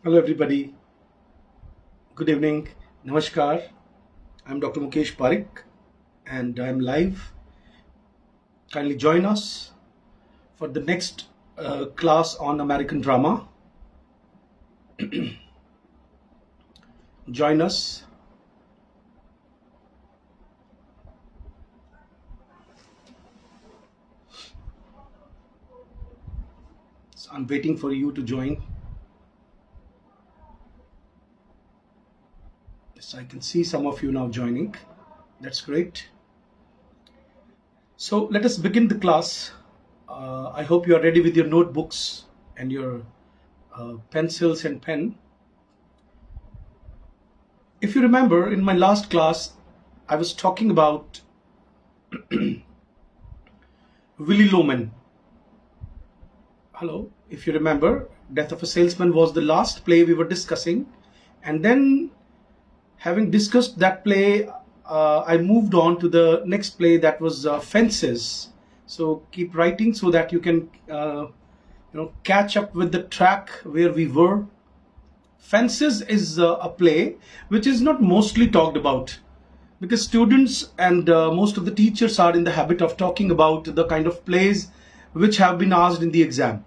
Hello, everybody. Good evening. Namaskar. I'm Dr. Mukesh Parik and I'm live. Kindly join us for the next class on American drama. Join us. So I'm waiting for you to join. Yes, I can see some of you now joining. That's great. So let us begin the class. I hope you are ready with your notebooks and your pencils and pen. If you remember, in my last class, I was talking about Willy Loman. Hello, if you remember, Death of a Salesman was the last play we were discussing. And then, having discussed that play, I moved on to the next play that was Fences. So keep writing so that you can catch up with the track where we were. Fences is a play which is not mostly talked about because students and most of the teachers are in the habit of talking about the kind of plays which have been asked in the exam.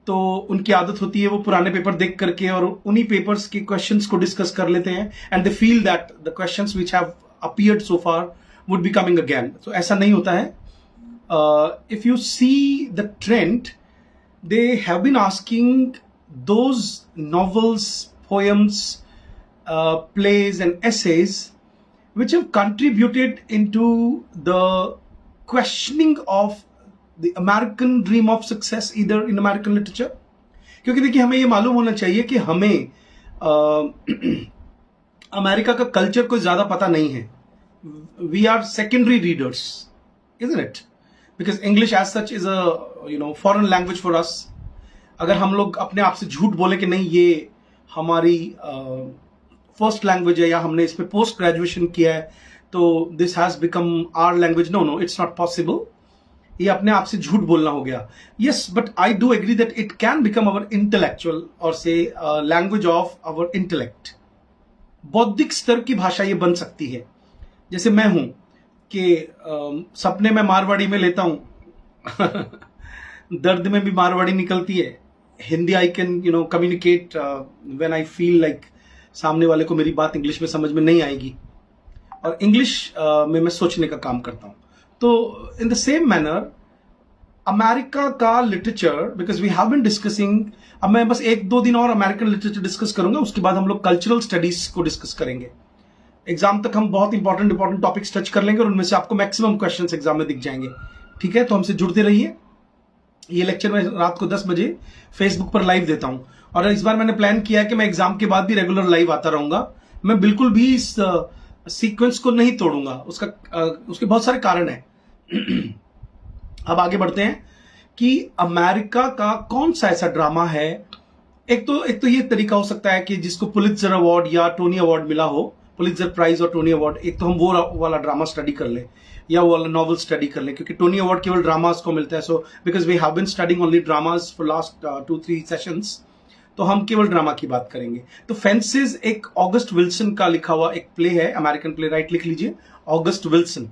तो उनकी आदत होती है वो पुराने paper देख करके और उन्हीं पेपर्स के क्वेश्चंस को डिस्कस कर लेते हैं and they feel that the questions which have appeared so far would be coming again. तो ऐसा नहीं होता है. If you see the trend, they have been asking those novels, poems, plays and essays which have contributed into the questioning of the American dream of success either in American literature. क्योंकि देखिए हमें ये मालूम होना चाहिए कि हमें America का कल्चर कोई ज्यादा पता नहीं है. We are secondary readers, isn't it? Because English as such is a foreign language for us. अगर हम लोग अपने आप से झूठ बोले कि नहीं ये हमारी फर्स्ट लैंग्वेज है या हमने इस पे पोस्ट ग्रेजुएशन किया है तो this has become our language, no, it's not possible. ये अपने आप से झूठ बोलना हो गया. Yes, but I do agree that it can become our intellectual और से लैंग्वेज ऑफ अवर इंटेलेक्ट. बौद्धिक स्तर की भाषा ये बन सकती है. जैसे मैं हूं कि सपने में मारवाड़ी में लेता हूं दर्द में भी मारवाड़ी निकलती है. Hindi I can communicate when I feel like सामने वाले को मेरी बात इंग्लिश में समझ में नहीं आएगी और इंग्लिश में मैं सोचने का काम करता हूं. तो in the same manner America का literature, because we have been discussing, अब मैं बस 1-2 दिन और अमेरिकन लिटरेचर डिस्कस करूंगा, उसके बाद हम लोग कल्चरल स्टडीज को डिस्कस करेंगे. एग्जाम तक हम बहुत इंपॉर्टेंट टॉपिक्स टच कर लेंगे और उनमें से आपको मैक्सिमम क्वेश्चंस एग्जाम में दिख जाएंगे. ठीक है, तो हमसे जुड़ते रहिए. ये लेक्चर मैं रात को 10 बजे फेसबुक पर लाइव देता हूं और इस बार मैंने प्लान किया है कि मैं एग्जाम के बाद भी रेगुलर लाइव आता रहूंगा. मैं बिल्कुल भी इस सीक्वेंस को नहीं तोड़ूंगा. उसके बहुत सारे कारण हैं. अब आगे बढ़ते हैं कि अमेरिका का कौन सा ऐसा ड्रामा है. एक तो ये तरीका हो सकता है कि जिसको पुलित्जर अवार्ड या टोनी अवार्ड मिला हो, पुलित्जर प्राइज और टोनी अवार्ड. एक तो हम वो वाला ड्रामा स्टडी कर ले या वो वाला नॉवल स्टडी कर ले, क्योंकि टोनी अवार्ड केवल ड्रामास को मिलता है. So because we have been studying only dramas for last 2-3 sessions, तो हम केवल ड्रामा की बात करेंगे. तो फेंसेस एक ऑगस्ट विल्सन का लिखा हुआ एक प्ले है, अमेरिकन प्ले राइट, लिख लीजिए ऑगस्ट विल्सन.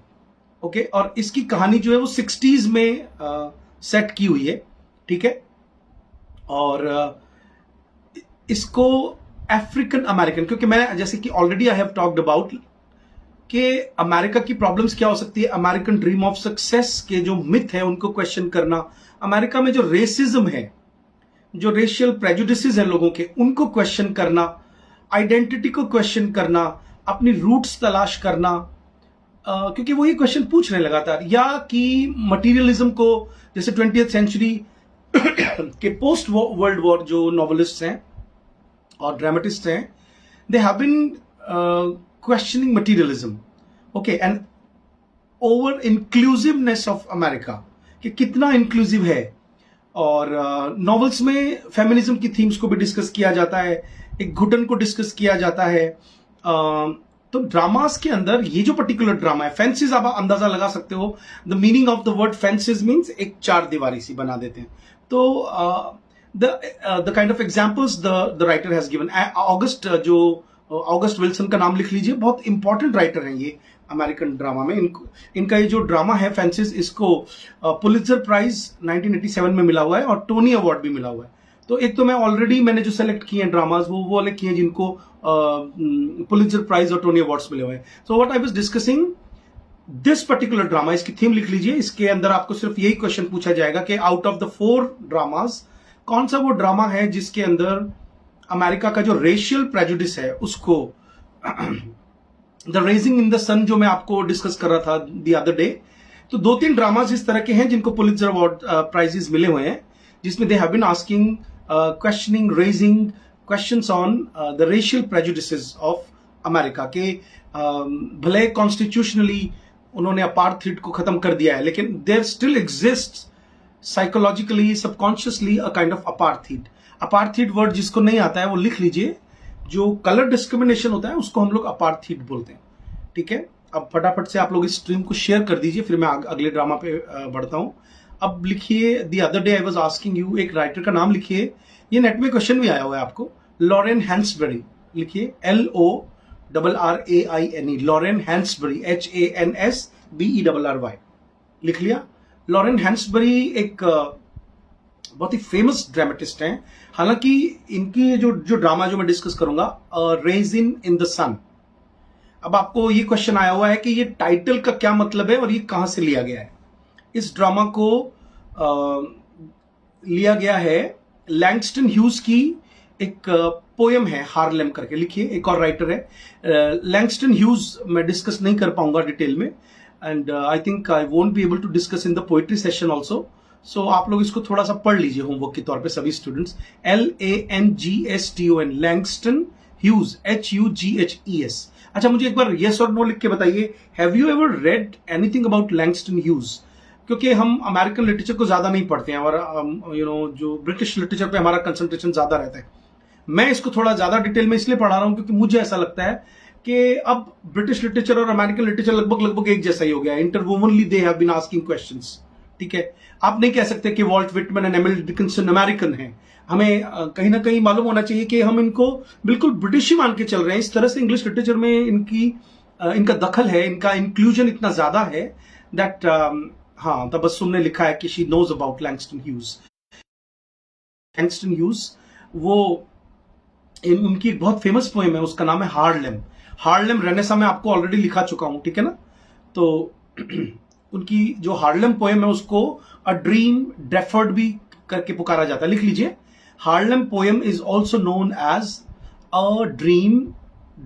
ओके, और इसकी कहानी जो है वो 60s में सेट की हुई है. ठीक है, और इसको अफ्रीकन अमेरिकन, क्योंकि मैं जैसे कि already I have talked about कि अमेरिका की प्रॉब्लम्स क्या हो सकती है, अमेरिकन ड्रीम ऑफ सक्सेस के जो मिथ है उनको क्वेश्चन करना, अमेरिका में जो रेसिज्म है, जो रेशियल प्रेजुडिसेस हैं लोगों के, उनको क्वेश्चन करना, आइडेंटिटी को क्वेश्चन करना, अपनी रूट्स तलाश करना, क्योंकि वो ये क्वेश्चन पूछ रहे लगातार. या कि मटीरियलिज्म को, जैसे 20th सेंचुरी के पोस्ट वर्ल्ड वॉर जो नॉवेलिस्ट हैं और ड्रामेटिस्ट हैं, they have been questioning materialism. Okay, and over inclusiveness of America, कि कितना इंक्लूसिव है. और नॉवेल्स में फेमिनिज्म की थीम्स को भी डिस्कस किया जाता है, एक घुटन को डिस्कस किया जाता है. तो ड्रामास के अंदर ये जो पर्टिकुलर ड्रामा है फेंसेस, आप अंदाजा लगा सकते हो the meaning of the word fences means एक चार दीवारी सी बना देते हैं. तो the kind of examples the writer has given. August जो ऑगस्ट विल्सन का नाम लिख लीजिए, बहुत इंपॉर्टेंट राइटर हैं ये अमेरिकन ड्रामा में. इनका ये जो ड्रामा है फेंसिस, इसको पुलित्जर प्राइज 1987 में मिला हुआ है और टोनी अवार्ड भी मिला हुआ है. तो एक तो मैंने जो सेलेक्ट किए हैं ड्रामाज वो वाले किए हैं जिनको पुलित्जर प्राइज और टोनी अवार्ड्स मिले हुए हैं. So what I was discussing this particular drama, इसकी थीम लिख लीजिए. इसके अंदर आपको सिर्फ यही क्वेश्चन पूछा जाएगा कि आउट ऑफ द 4 ड्रामाज कौन सा वो ड्रामा है जिसके अंदर अमेरिका का जो रेशियल प्रेजुडिस है उसको द रेजिंग इन द सन जो मैं आपको डिस्कस कर रहा था द अदर डे. तो 2-3 ड्रामाज इस तरह के हैं जिनको पुलित्जर अवार्ड प्राइजेस मिले हुए हैं, जिसमें they have been asking questioning raising questions on the racial prejudices of America के. भले कॉन्स्टिट्यूशनली उन्होंने अपार्थीड को खत्म कर दिया है, लेकिन there still exist psychologically subconsciously a kind of apartheid. Apartheid word जिसको नहीं आता है वो लिख लीजिए. जो कलर डिस्क्रिमिनेशन होता है उसको हम लोग अपार्थीड बोलते हैं. ठीक है, अब फटाफट से आप लोग इस स्ट्रीम को शेयर कर दीजिए, फिर मैं अगले ड्रामा पे बढ़ता हूं. अब लिखिए the other day I was asking you, एक राइटर का नाम लिखिए. ये नेट में क्वेश्चन भी आया हुआ है आपको. लॉरेन हैंसबरी लिखिए, LORRAINE, लॉरेन हैंसबरी, HANSBERRY. लिख लिया. लॉरेन हैंसबरी एक बहुत ही फेमस ड्रामेटिस्ट हैं. हालांकि इनकी जो ड्रामा जो मैं डिस्कस करूंगा, रेजिन इन द सन. अब आपको ये क्वेश्चन आया हुआ है कि ये टाइटल का क्या मतलब है और ये कहां से लिया गया है. इस ड्रामा को लिया गया है लैंगस्टन ह्यूज की एक पोयम है, हार्लेम करके. लिखिए, एक और राइटर है लैंगस्टन ह्यूज. मैं डिस्कस नहीं कर पाऊंगा डिटेल में, and I think I won't be able to discuss in the poetry session also. So आप लोग इसको थोड़ा सा पढ़ लीजिए होमवर्क के तौर पे सभी students. LANGSTON, Langston Hughes, HUGHES. अच्छा, मुझे एक बार यस और नो लिख के बताइए, have you ever read anything about Langston huge? क्योंकि हम अमेरिकन लिटरेचर को ज्यादा नहीं पढ़ते हैं और जो ब्रिटिश लिटरेचर पे हमारा कंसंट्रेशन ज्यादा रहता है. मैं इसको थोड़ा ज्यादा डिटेल में इसलिए पढ़ा रहा हूं क्योंकि मुझे ऐसा लगता है कि अब ब्रिटिश लिटरेचर और अमेरिकन लिटरेचर लगभग एक जैसा ही हो गया है. इंटरवुमनली they have been asking questions. ठीक है, आप नहीं कह सकते कि Walt Whitman and Emily Dickinson American हैं. हमें कहीं ना कहीं मालूम होना चाहिए कि हम इनको बिल्कुल ब्रिटिश ही मान के चल रहे हैं. इस तरह से इंग्लिश लिटरेचर में इनका दखल है, इनका इंक्लूजन इतना ज्यादा है दैट हाँ, तबस्सुम ने लिखा है कि she knows about Langston Hughes. Langston Hughes वो उनकी एक बहुत फेमस पोएम है, उसका नाम है हार्लेम. हार्लेम रेनेसा में आपको ऑलरेडी लिखा चुका हूं. ठीक है ना. तो उनकी जो हार्लेम पोएम है उसको अ ड्रीम डेफर्ड भी करके पुकारा जाता है. लिख लीजिए, Harlem poem is also known as a dream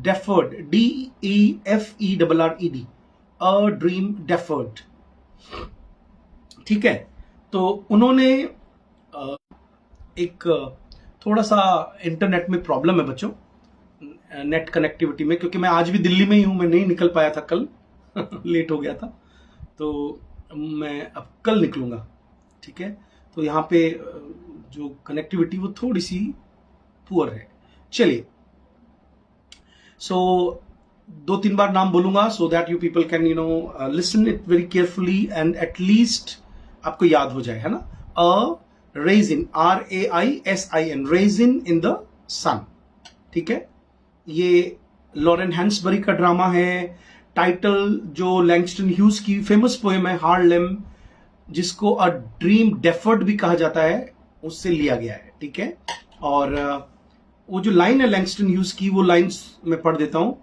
deferred, DEFERRED, a dream deferred. ठीक है, तो उन्होंने एक थोड़ा सा इंटरनेट में प्रॉब्लम है बच्चों, नेट कनेक्टिविटी में, क्योंकि मैं आज भी दिल्ली में ही हूं. मैं नहीं निकल पाया था कल लेट हो गया था, तो मैं अब कल निकलूंगा. ठीक है, तो यहाँ पे जो कनेक्टिविटी वो थोड़ी सी पुअर है. चलिए, सो 2-3 बार नाम बोलूंगा so that you people can listen it very carefully and at least आपको याद हो जाए, है ना. A raisin, RAISIN, raisin in the sun. ठीक है, ये लॉरेन हैंसबरी का ड्रामा है. टाइटल जो लैंगस्टन ह्यूज की फेमस पोएम है हार्लेम, जिसको अ ड्रीम डेफर्ड भी कहा जाता है, उससे लिया गया है. ठीक है, और वो जो लाइन है लैंगस्टन ह्यूज की, वो लाइन्स मैं पढ़ देता हूं.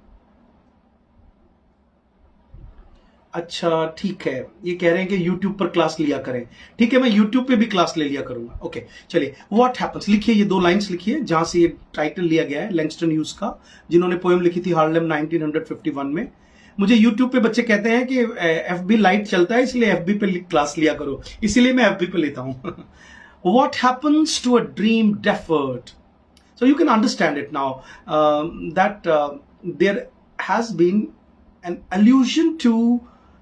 अच्छा, ठीक है, ये कह रहे हैं कि YouTube पर क्लास लिया करें. ठीक है, मैं YouTube पे भी क्लास ले लिया करूंगा. ओके, चलिए, व्हाट हैपेंस लिखिए, ये 2 लाइंस लिखिए जहां से ये टाइटल लिया गया है लैंगस्टन ह्यूज का, जिन्होंने पोएम लिखी थी हार्लेम 1951 में. मुझे YouTube पे बच्चे कहते हैं कि FB लाइट चलता है इसलिए FB पे क्लास लिया करो, इसीलिए मैं FB पे लेता हूं. What happens to a dream deferred? So you can understand it now that there has been an allusion to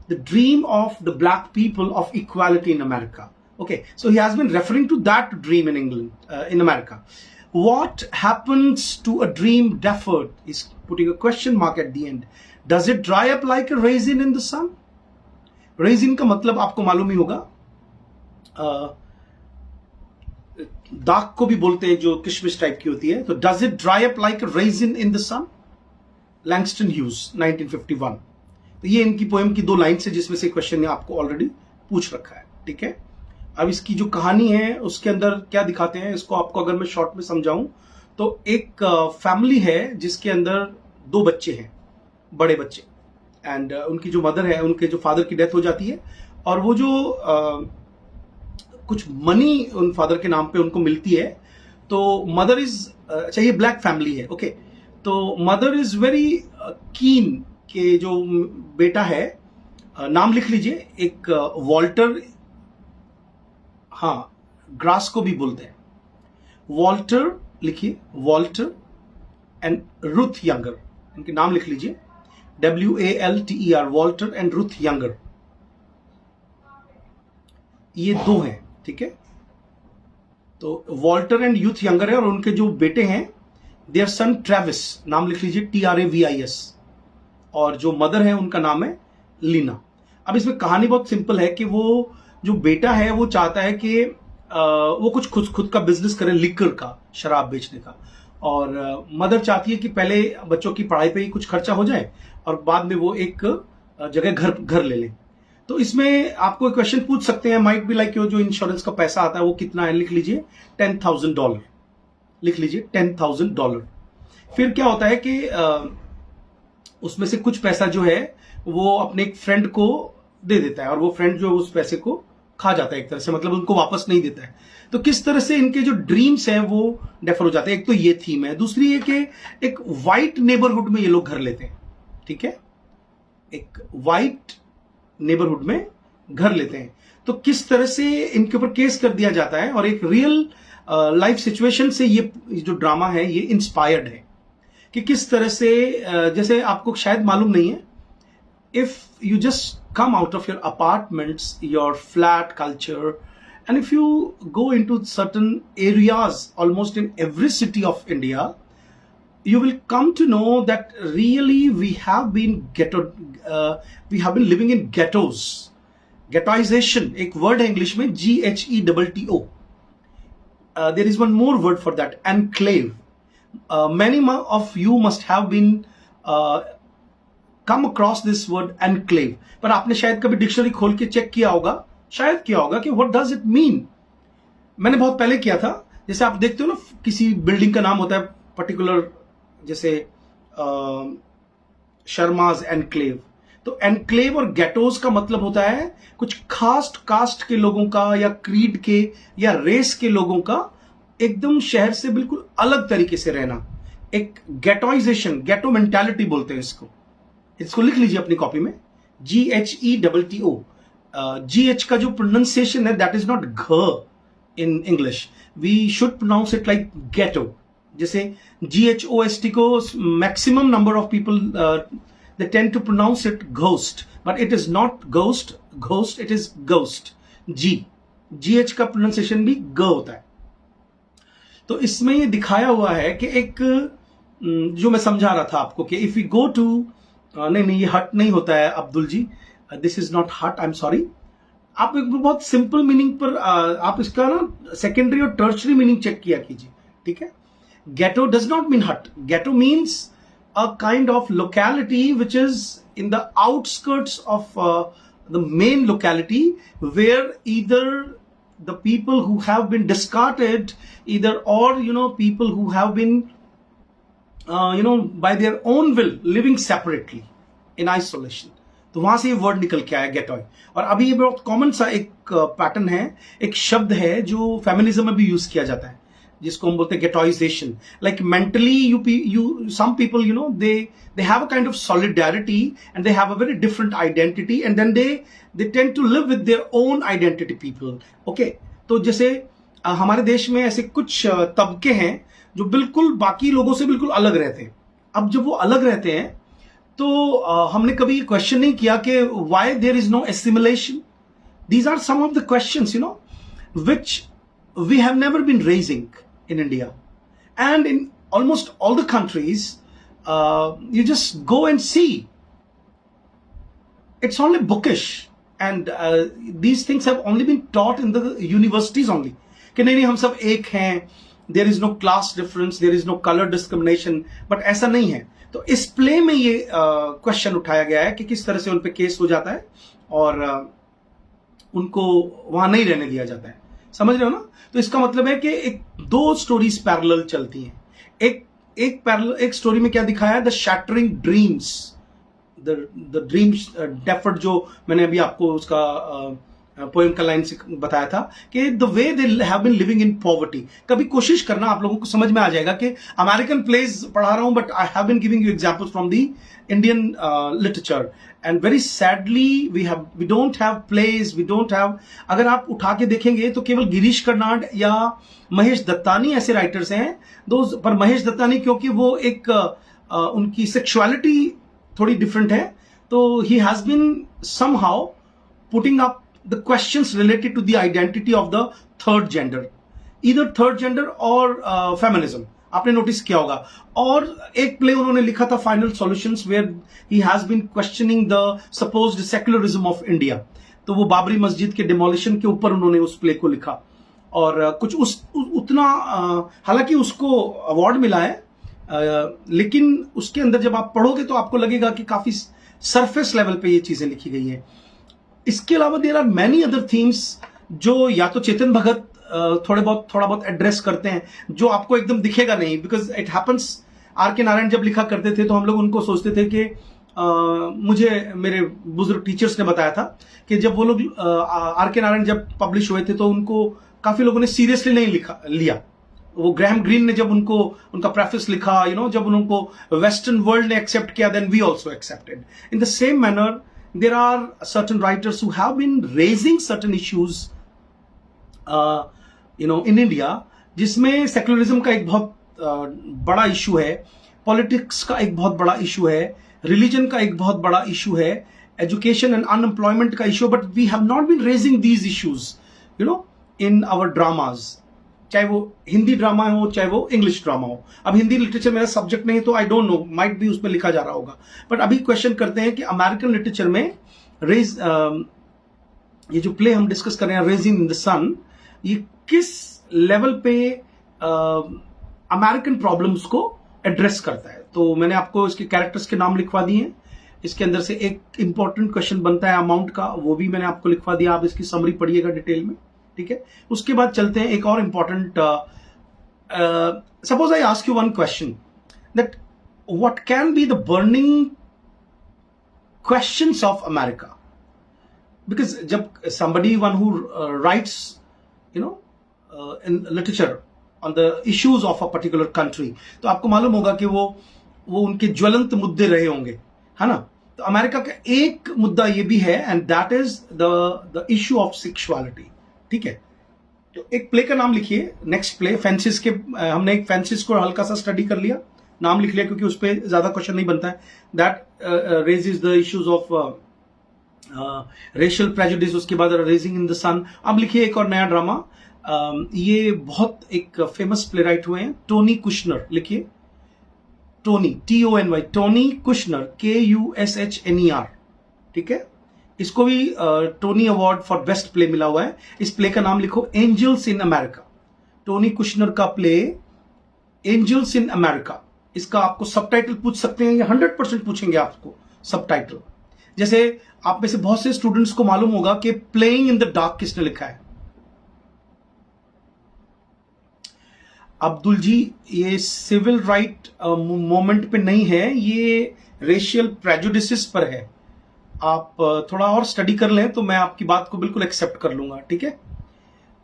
the dream of the black people of equality in America. Okay, so he has been referring to that dream in England, in America. What happens to a dream deferred? He's putting a question mark at the end. Does it dry up like a raisin in the sun? Raisin का मतलब आपको मालूम ही होगा, दाग को भी बोलते हैं, जो किशमिश टाइप की होती है। तो does it dry up like raisin in the sun? Langston Hughes 1951। तो ये इनकी पोएम की 2 लाइन से, जिसमें से क्वेश्चन ने आपको ऑलरेडी पूछ रखा है। ठीक है, अब इसकी जो कहानी है उसके अंदर क्या दिखाते हैं, इसको आपको अगर मैं शॉर्ट में समझाऊं तो एक फैमिली है जिसके अंदर 2 बच्चे हैं, बड़े बच्चे, एंड उनकी जो मदर है, उनके जो फादर की डेथ हो जाती है, और वो जो कुछ मनी उन फादर के नाम पे उनको मिलती है। तो मदर इज, अच्छा ये ब्लैक फैमिली है, ओके। तो मदर इज वेरी कीन कि जो बेटा है, नाम लिख लीजिए, एक वॉल्टर, हाँ ग्रास को भी बोलते हैं, वॉल्टर लिखिए, वॉल्टर एंड रुथ यंगर, इनके नाम लिख लीजिए, WALTER, Walter and Ruth younger, ये 2 हैं। ठीक है, तो वॉल्टर एंड यूथ यंगर है, और उनके जो बेटे हैं, देयर सन ट्रेविस, नाम लिख लीजिए TRAVIS, और जो मदर है उनका नाम है लीना। अब इसमें कहानी बहुत सिंपल है कि वो जो बेटा है वो चाहता है कि वो कुछ खुद का बिजनेस करे, लिकर का, शराब बेचने का, और मदर चाहती है कि पहले बच्चों की पढ़ाई पे ही कुछ खर्चा हो जाए और बाद में वो एक जगह घर ले लें। तो इसमें आपको एक क्वेश्चन पूछ सकते हैं, माइट बी लाइक, जो इंश्योरेंस का पैसा आता है वो कितना है, लिख लीजिए $10,000, लिख लीजिए $10,000। फिर क्या होता है कि उसमें से कुछ पैसा जो है वो अपने एक फ्रेंड को दे देता है, और वो फ्रेंड जो उस पैसे को खा जाता है एक तरह से, मतलब उनको वापस नहीं देता है। तो किस तरह से इनके जो ड्रीम्स हैं वो डेफर हो जाते हैं। एक तो ये थीम है, दूसरी है कि एक वाइट नेबरहुड में ये लोग घर लेते हैं। ठीक है, एक वाइट नेबरहुड में घर लेते हैं। तो किस तरह से इनके ऊपर केस कर दिया जाता है, और एक रियल लाइफ सिचुएशन से ये जो ड्रामा है ये इंस्पायर्ड है, कि किस तरह से जैसे आपको शायद मालूम नहीं है, if you just come out of your apartments, your flat culture, and if you go into certain areas almost in every city of India, you will come to know that really we have been living in ghettos. Ghettoization, एक word है English में, GHETTO. There is one more word for that, enclave. Many of you must have been come across this word enclave, पर आपने शायद कभी dictionary खोल के check किया होगा, शायद किया होगा कि what does it mean। मैंने बहुत पहले किया था। जैसे आप देखते हो ना, किसी बिल्डिंग का नाम होता है पर्टिकुलर, जैसे शर्माज एनक्लेव। तो एनक्लेव और गेटोज का मतलब होता है कुछ खास कास्ट के लोगों का, या क्रीड के, या रेस के लोगों का एकदम शहर से बिल्कुल अलग तरीके से रहना, एक गेटोइजेशन, गेटो मेंटालिटी बोलते हैं इसको। इसको लिख लीजिए अपनी कॉपी में, GHETTO। GH का जो प्रोनाउंसिएशन है, दैट इज नॉट घ in English, we should pronounce it like ghetto. जैसे GHOST को maximum number of people they tend to pronounce it ghost, but it is not ghost, it is ghost. GH का pronunciation भी ग होता है। तो इसमें ये दिखाया हुआ है कि एक जो मैं समझा रहा था आपको कि इफ यू गो टू, नहीं ये हट नहीं होता है अब्दुल जी, दिस इज नॉट हट, आई एम सॉरी। आप एक बहुत सिंपल मीनिंग पर आप इसका ना सेकेंडरी और टर्शरी मीनिंग चेक किया कीजिए। ठीक है, गेटो does not mean hut, ghetto means a kind of locality which is in the outskirts of the main locality, where either the people who have been discarded, either, or people who have been by their own will living separately in isolation। तो वहां से ये word निकल के आया गेटॉय। और अभी ये बहुत कॉमन सा एक पैटर्न है, एक शब्द है जो फेमिनिज्म में भी यूज किया जाता है, जिसको हम बोलते हैं ghettoisation. Like mentally you some people they have a kind of solidarity and they have a very different identity, and then they tend to live with their own identity people। okay, तो जैसे हमारे देश में ऐसे कुछ तबके हैं जो बिल्कुल बाकी लोगों से बिल्कुल अलग रहते हैं। अब जब वो अलग रहते हैं तो हमने कभी क्वेश्चन नहीं किया कि why there is no assimilation। These are some of the questions which we have never been raising in India, and in almost all the countries you just go and see, it's only bookish, and these things have only been taught in the universities only। कि नहीं नहीं हम सब एक हैं, there is no class difference, there is no colour discrimination, but ऐसा नहीं है। तो इस प्ले में ये क्वेश्चन उठाया गया है कि किस तरह से उन पे केस हो जाता है और उनको वहां नहीं रहने दिया जाता है। समझ रहे हो ना? तो इसका मतलब है कि एक दो स्टोरीज पैरेलल चलती हैं। एक स्टोरी में क्या दिखाया है, the shattering dreams, the dreams deferred, जो मैंने अभी आपको उसका पोएम का लाइन से बताया था कि the way they have been living in poverty. कभी कोशिश करना, आप लोगों को समझ में आ जाएगा कि अमेरिकन प्लेज पढ़ा रहा हूं, but I have been giving you examples from the Indian literature, and very sadly we don't have plays, we don't have. अगर आप उठा के देखेंगे तो केवल गिरीश कर्नाड या महेश दत्तानी ऐसे राइटर्स हैं दोस्त, पर महेश दत्तानी क्योंकि वो एक उनकी सेक्सुअलिटी थोड़ी डिफरेंट है, तो he has been somehow putting up the questions related to the identity of the third gender, either third gender or feminism, आपने नोटिस किया होगा। और एक प्ले उन्होंने लिखा था final solutions, where he has been questioning the supposed secularism of India. तो वो बाबरी मस्जिद के डिमोलिशन के ऊपर उन्होंने उस प्ले को लिखा, और कुछ उतना हालांकि उसको अवार्ड मिला है, लेकिन उसके अंदर जब आप पढ़ोगे तो आपको लगेगा कि काफी सरफेस लेवल पे ये चीजें लिखी गई हैं। इसके अलावा there are many other themes जो या तो चेतन भगत थोड़ा बहुत एड्रेस करते हैं, जो आपको एकदम दिखेगा नहीं, बिकॉज इट हैपन्स। आर के नारायण जब लिखा करते थे तो हम लोग उनको सोचते थे कि मुझे मेरे बुजुर्ग टीचर्स ने बताया था कि जब वो लोग आर के नारायण जब पब्लिश हुए थे तो उनको काफी लोगों ने सीरियसली नहीं लिया। वो ग्रैहम ग्रीन ने जब उनका प्रेफेस लिखा, जब उनको वेस्टर्न वर्ल्ड ने एक्सेप्ट किया, then we also accepted. In the same manner there are certain writers who have been raising certain issues in India, जिसमें सेक्युलरिज्म का एक बहुत बड़ा इशू है, पॉलिटिक्स का एक बहुत बड़ा इशू है, रिलीजन का एक बहुत बड़ा इशू है, एजुकेशन एंड अनएम्प्लॉयमेंट का issue, but we have not been raising these issues in our dramas, चाहे वो हिंदी ड्रामा हो चाहे वो इंग्लिश ड्रामा हो। अब हिंदी लिटरेचर मेरा सब्जेक्ट नहीं है तो आई डोंट नो, माइट भी उसमें लिखा जा रहा होगा, बट अभी क्वेश्चन करते हैं कि अमेरिकन लिटरेचर में ये जो प्ले हम डिस्कस कर रहे हैं, रेजिंग इन द सन, ये किस लेवल पे अमेरिकन प्रॉब्लम्स को एड्रेस करता है। तो मैंने आपको इसके कैरेक्टर्स के नाम लिखवा दिए हैं। इसके अंदर से एक इंपॉर्टेंट क्वेश्चन बनता है अमाउंट का, वो भी मैंने आपको लिखवा दिया, आप इसकी समरी पढ़िएगा डिटेल में, ठीक है। उसके बाद चलते हैं एक और important, suppose I ask you one question that what can be the burning questions of America, because जब somebody one who writes in literature on the issues of a particular country, तो आपको मालूम होगा कि वो उनके ज्वलंत मुद्दे रहे होंगे, है ना। तो अमेरिका का एक मुद्दा ये भी है, and that is the issue of sexuality, ठीक है। तो एक प्ले का नाम लिखिए, नेक्स्ट प्ले फेंसिस के, हमने एक फेंसिस को हल्का सा स्टडी कर लिया, नाम लिख लिया क्योंकि उस पर ज्यादा क्वेश्चन नहीं बनता है। That raises the issues of racial prejudice, उसके बाद रेजिंग इन द सन। अब लिखिए एक और नया ड्रामा, ये बहुत एक फेमस प्ले राइट हुए हैं, टोनी कुशनर, लिखिए Tony, TONY, Tony Kushner, KUSHNER, ठीक है। इसको भी Tony award for best play मिला हुआ है। इस प्ले का नाम लिखो Angels in America. Tony Kushner का प्ले एंजल्स इन अमेरिका, इसका आपको सबटाइटल पूछ सकते हैं, या 100% पूछेंगे आपको सबटाइटल। जैसे आप में से बहुत से स्टूडेंट्स को मालूम होगा कि प्लेइंग इन द डार्क किसने लिखा है, अब्दुल जी। ये सिविल राइट मूवमेंट पे नहीं है, ये रेशियल प्रेजुडिसेस पर है। आप थोड़ा और स्टडी कर लें तो मैं आपकी बात को बिल्कुल एक्सेप्ट कर लूंगा, ठीक है।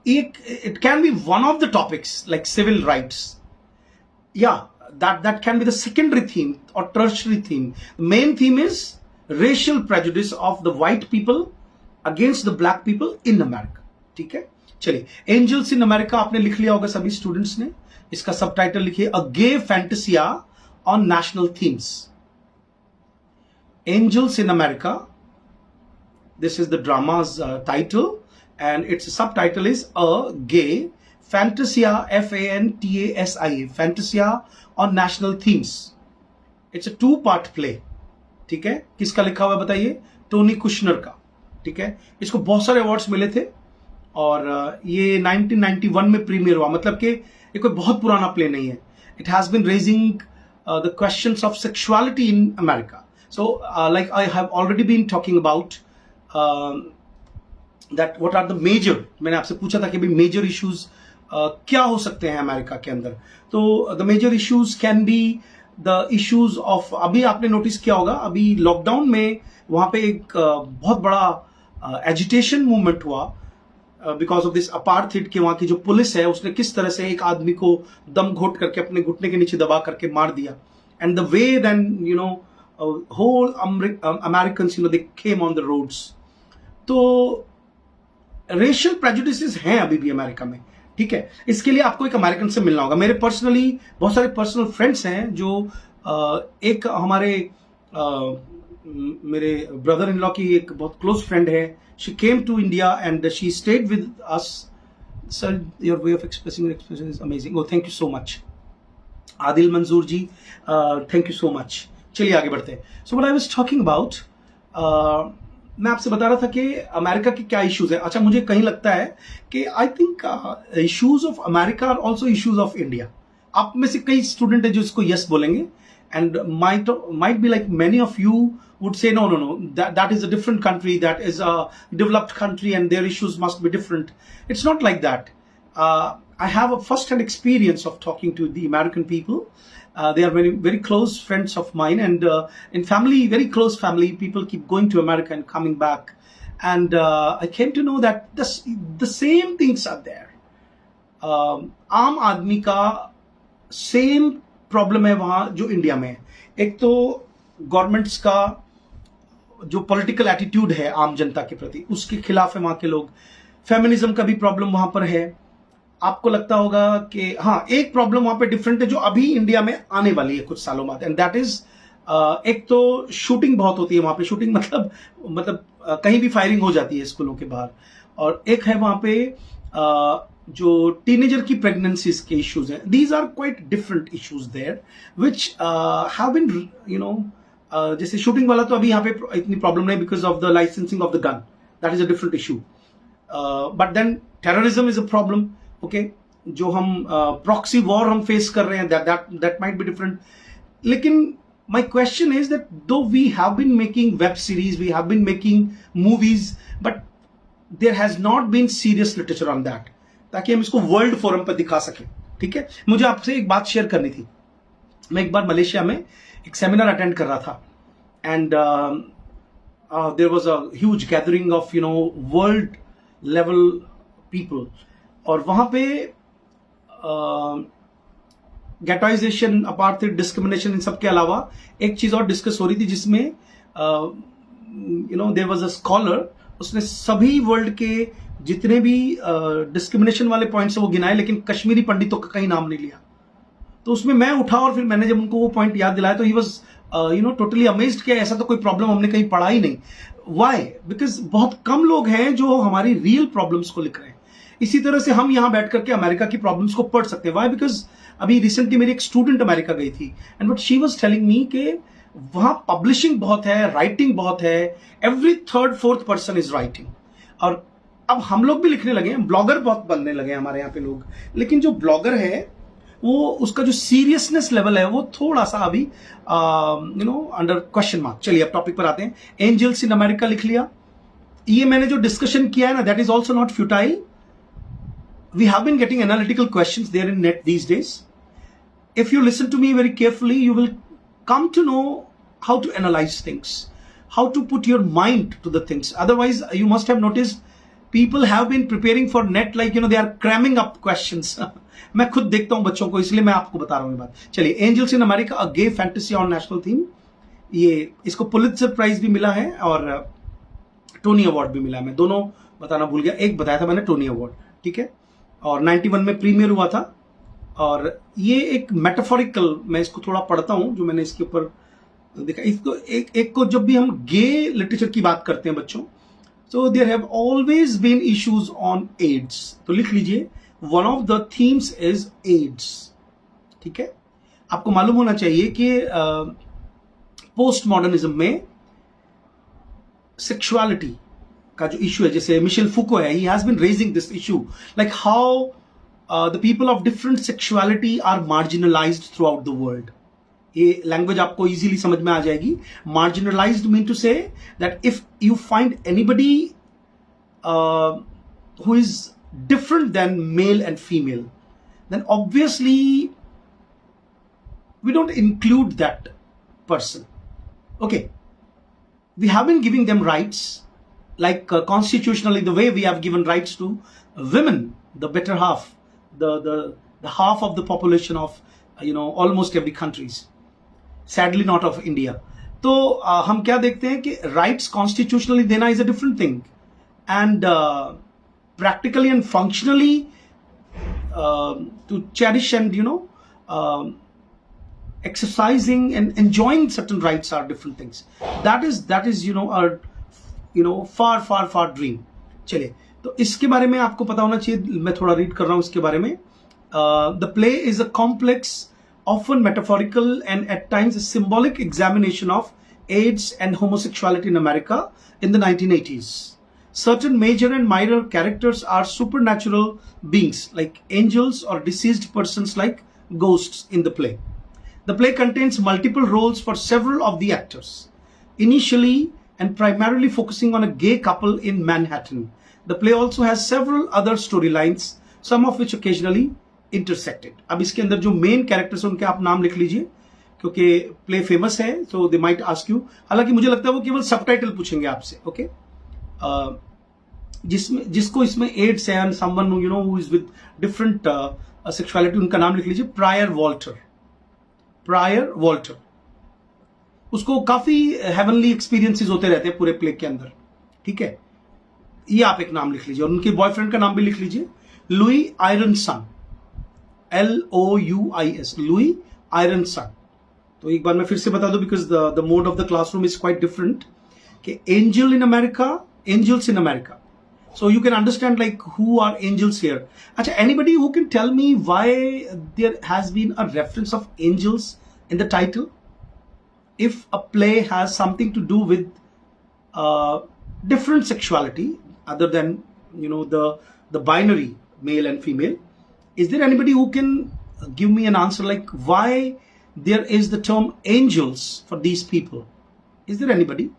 It can be one of the topics like civil rights, या that can be the secondary theme or tertiary theme. The main theme is racial prejudice of the white people against the black people in America, ठीक है। चलिए, angels in America आपने लिख लिया होगा सभी students ने। इसका सबटाइटल लिखिए, a gay fantasia on national themes. Angels in America, this is the drama's title, and its subtitle is A Gay Fantasia, FANTASIA, Fantasia on National Themes. It's a 2-part play, ठीक है। किसका लिखा हुआ है बताइए, Tony Kushner का, ठीक है। इसको बहुत सारे अवार्ड्स मिले थे, और ये 1991 में प्रीमियर हुआ, मतलब कि ये कोई बहुत पुराना प्ले नहीं है. It has been raising the questions of sexuality in America. So like I have already been talking about that what are the major, मैंने आपसे पूछा था कि भाई मेजर इश्यूज क्या हो सकते हैं अमेरिका के अंदर. तो the major issues can be the issues of, अभी आपने नोटिस किया होगा अभी लॉकडाउन में वहां पे एक बहुत बड़ा एजिटेशन मूवमेंट हुआ बिकॉज ऑफ दिस अपार्थाइड के. वहां की जो पुलिस है उसने किस तरह से एक आदमी को दम घोट करके अपने घुटने के नीचे दबा करके मार दिया. And the way then you know whole Americans you know they came on the roads. तो रेशियल प्रेजुडिसेस हैं अभी भी अमेरिका में, ठीक है. इसके लिए आपको एक अमेरिकन से मिलना होगा. मेरे पर्सनली बहुत सारे पर्सनल फ्रेंड्स हैं जो एक हमारे मेरे ब्रदर इन लॉ की एक बहुत क्लोज फ्रेंड है. She came to India and she stayed with us. Sir your way of expressing expression is amazing. Oh thank you so much. Adil Manzoor ji thank you so much. चलिए आगे बढ़ते हैं. So what I was talking about, मैं आपसे बता रहा था कि अमेरिका के क्या इश्यूज है. अच्छा, मुझे कहीं लगता है कि I think issues of America are also issues of India. आप में से कई स्टूडेंट है जो इसको यस बोलेंगे and might be like many of you would say no, that is a different country, that is a developed country and their issues must be different. It's not like that. I have a first-hand experience of talking to the American people. They are very, very close friends of mine, and in family, very close family, people keep going to America and coming back. And I came to know that the same things are there. आम आदमी का same problem है वहां जो India में है. एक तो गवर्नमेंट्स का जो पॉलिटिकल एटीट्यूड है आम जनता के प्रति, उसके खिलाफ है वहां के लोग. फेमिनिज्म का भी प्रॉब्लम वहां पर है. आपको लगता होगा कि हाँ, एक प्रॉब्लम वहां पे डिफरेंट है जो अभी इंडिया में आने वाली है कुछ सालों बाद, एंड दैट इज एक तो शूटिंग बहुत होती है वहां पे. शूटिंग मतलब कहीं भी फायरिंग हो जाती है स्कूलों के बाहर. और एक है वहां पे जो टीनेजर की प्रेगनेंसीज के इश्यूज हैं. These are quite different issues there which have been you know, जैसे शूटिंग वाला तो अभी यहाँ पे इतनी प्रॉब्लम नहीं because of the licensing of the gun, that is a different issue. But then terrorism is a problem. Okay, जो हम प्रॉक्सी वॉर हम फेस कर रहे हैं, दैट माइट बी डिफरेंट. लेकिन my question is that though we have been making web series, we have been making movies, but there has not been serious literature on that, ताकि हम इसको world forum पर दिखा सकें. ठीक है, मुझे आपसे एक बात शेयर करनी थी. मैं एक बार मलेशिया में एक सेमिनार अटेंड कर रहा था and there was a huge gathering of you know world level people. और वहां पे गेटोइजेशन, अपार्थाइड, डिस्क्रिमिनेशन, इन सब के अलावा एक चीज और डिस्कस हो रही थी जिसमें you know there was a scholar. उसने सभी वर्ल्ड के जितने भी डिस्क्रिमिनेशन वाले पॉइंट्स वो गिनाए, लेकिन कश्मीरी पंडितों का कहीं नाम नहीं लिया. तो उसमें मैं उठा और फिर मैंने जब उनको वो पॉइंट याद दिलाया तो he was you know totally amazed कि ऐसा तो कोई प्रॉब्लम हमने कहीं पढ़ा ही नहीं. व्हाई? बिकॉज बहुत कम लोग हैं जो हमारी रियल प्रॉब्लम्स को लिख रहे हैं. इसी तरह से हम यहां बैठ करके अमेरिका की प्रॉब्लम्स को पढ़ सकते हैं. व्हाई? बिकॉज अभी रिसेंटली मेरी एक स्टूडेंट अमेरिका गई थी and but she was telling me कि वहां पब्लिशिंग बहुत है, राइटिंग बहुत है, every third fourth person is writing. और अब हम लोग भी लिखने लगे हैं, ब्लॉगर बहुत बनने लगे हैं हमारे यहाँ पे लोग. लेकिन जो ब्लॉगर है वो उसका जो सीरियसनेस लेवल है वो थोड़ा सा अभी you know under question mark. चलिए अब टॉपिक पर आते हैं. एंजल्स इन अमेरिका लिख लिया. ये मैंने जो डिस्कशन किया है ना, that is also not futile. We have been getting analytical questions there in net these days. If you listen to me very carefully, you will come to know how to analyze things, how to put your mind to the things. Otherwise, you must have noticed people have been preparing for net like you know they are cramming up questions. मैं खुद देखता हूं बच्चों को, इसलिए मैं आपको बता रहा हूं ये बात. चलिए, angels in America, a gay fantasy on national theme. ये इसको पुलित्जर प्राइज भी मिला है और टोनी अवार्ड भी मिला है. मैं दोनों बताना भूल गया, एक बताया था मैंने टोनी अवार्ड, ठीक है. और 91 में प्रीमियर हुआ था. और ये एक मेटाफोरिकल, मैं इसको थोड़ा पढ़ता हूं जो मैंने इसके ऊपर देखा. इसको एक को जब भी हम गे लिटरेचर की बात करते हैं बच्चों, so there have always been issues on AIDS. तो लिख लीजिए, one of the themes is AIDS. ठीक है, आपको मालूम होना चाहिए कि पोस्ट मॉडर्निज्म में सेक्सुअलिटी का जो इशू है, जैसे मिशेल फुको है, he has been raising this issue like how the people of different sexuality are marginalised throughout the world. ये लैंग्वेज आपको इजीली समझ में आ जाएगी. Marginalised mean to say that if you find anybody who is different than male and female, then obviously we don't include that person. Okay, we have been giving them rights, like constitutionally the way we have given rights to women, the better half, the half of the population of almost every countries, sadly not of India. तो हम क्या देखते हैं कि rights constitutionally देना is a different thing, and practically and functionally to cherish and exercising and enjoying certain rights are different things. That is our far dream. चलिए, तो इसके बारे में आपको पता होना चाहिए. मैं थोड़ा रीड कर रहा हूं इसके बारे में. The play is a complex, often metaphorical and at times a symbolic examination of AIDS and homosexuality in America in the 1980s. Certain major and minor characters are supernatural beings like angels or deceased persons like ghosts in the play. The play contains multiple roles for several of the actors. Initially and primarily focusing on a gay couple in Manhattan, the play also has several other storylines, some of which occasionally intersected. अब इसके अंदर जो main characters हैं उनके आप नाम लिख लीजिए, क्योंकि प्ले फेमस है, so they might ask you. हालांकि मुझे लगता है वो केवल सबटाइटल पूछेंगे आपसे. ओके, जिसको इसमें एड्स है and someone who is with different sexuality, उनका नाम लिख लीजिए. Prior Walter. उसको काफी हेवनली एक्सपीरियंसेस होते रहते हैं पूरे प्ले के अंदर. ठीक है, ये आप एक नाम लिख लीजिए. और उनके बॉयफ्रेंड का नाम भी लिख लीजिए, लुई आयरनसन, LOUIS, लुई आयरनसन. तो एक बार मैं फिर से बता दूं, because the mode of the classroom is quite different, कि angels in America. So you can understand like who are angels here. Achha, anybody who can tell me why there has been a reference of angels in the title? If a play has something to do with different sexuality other than the binary male and female, is there anybody who can give me an answer like why there is the term angels for these people? Is there anybody?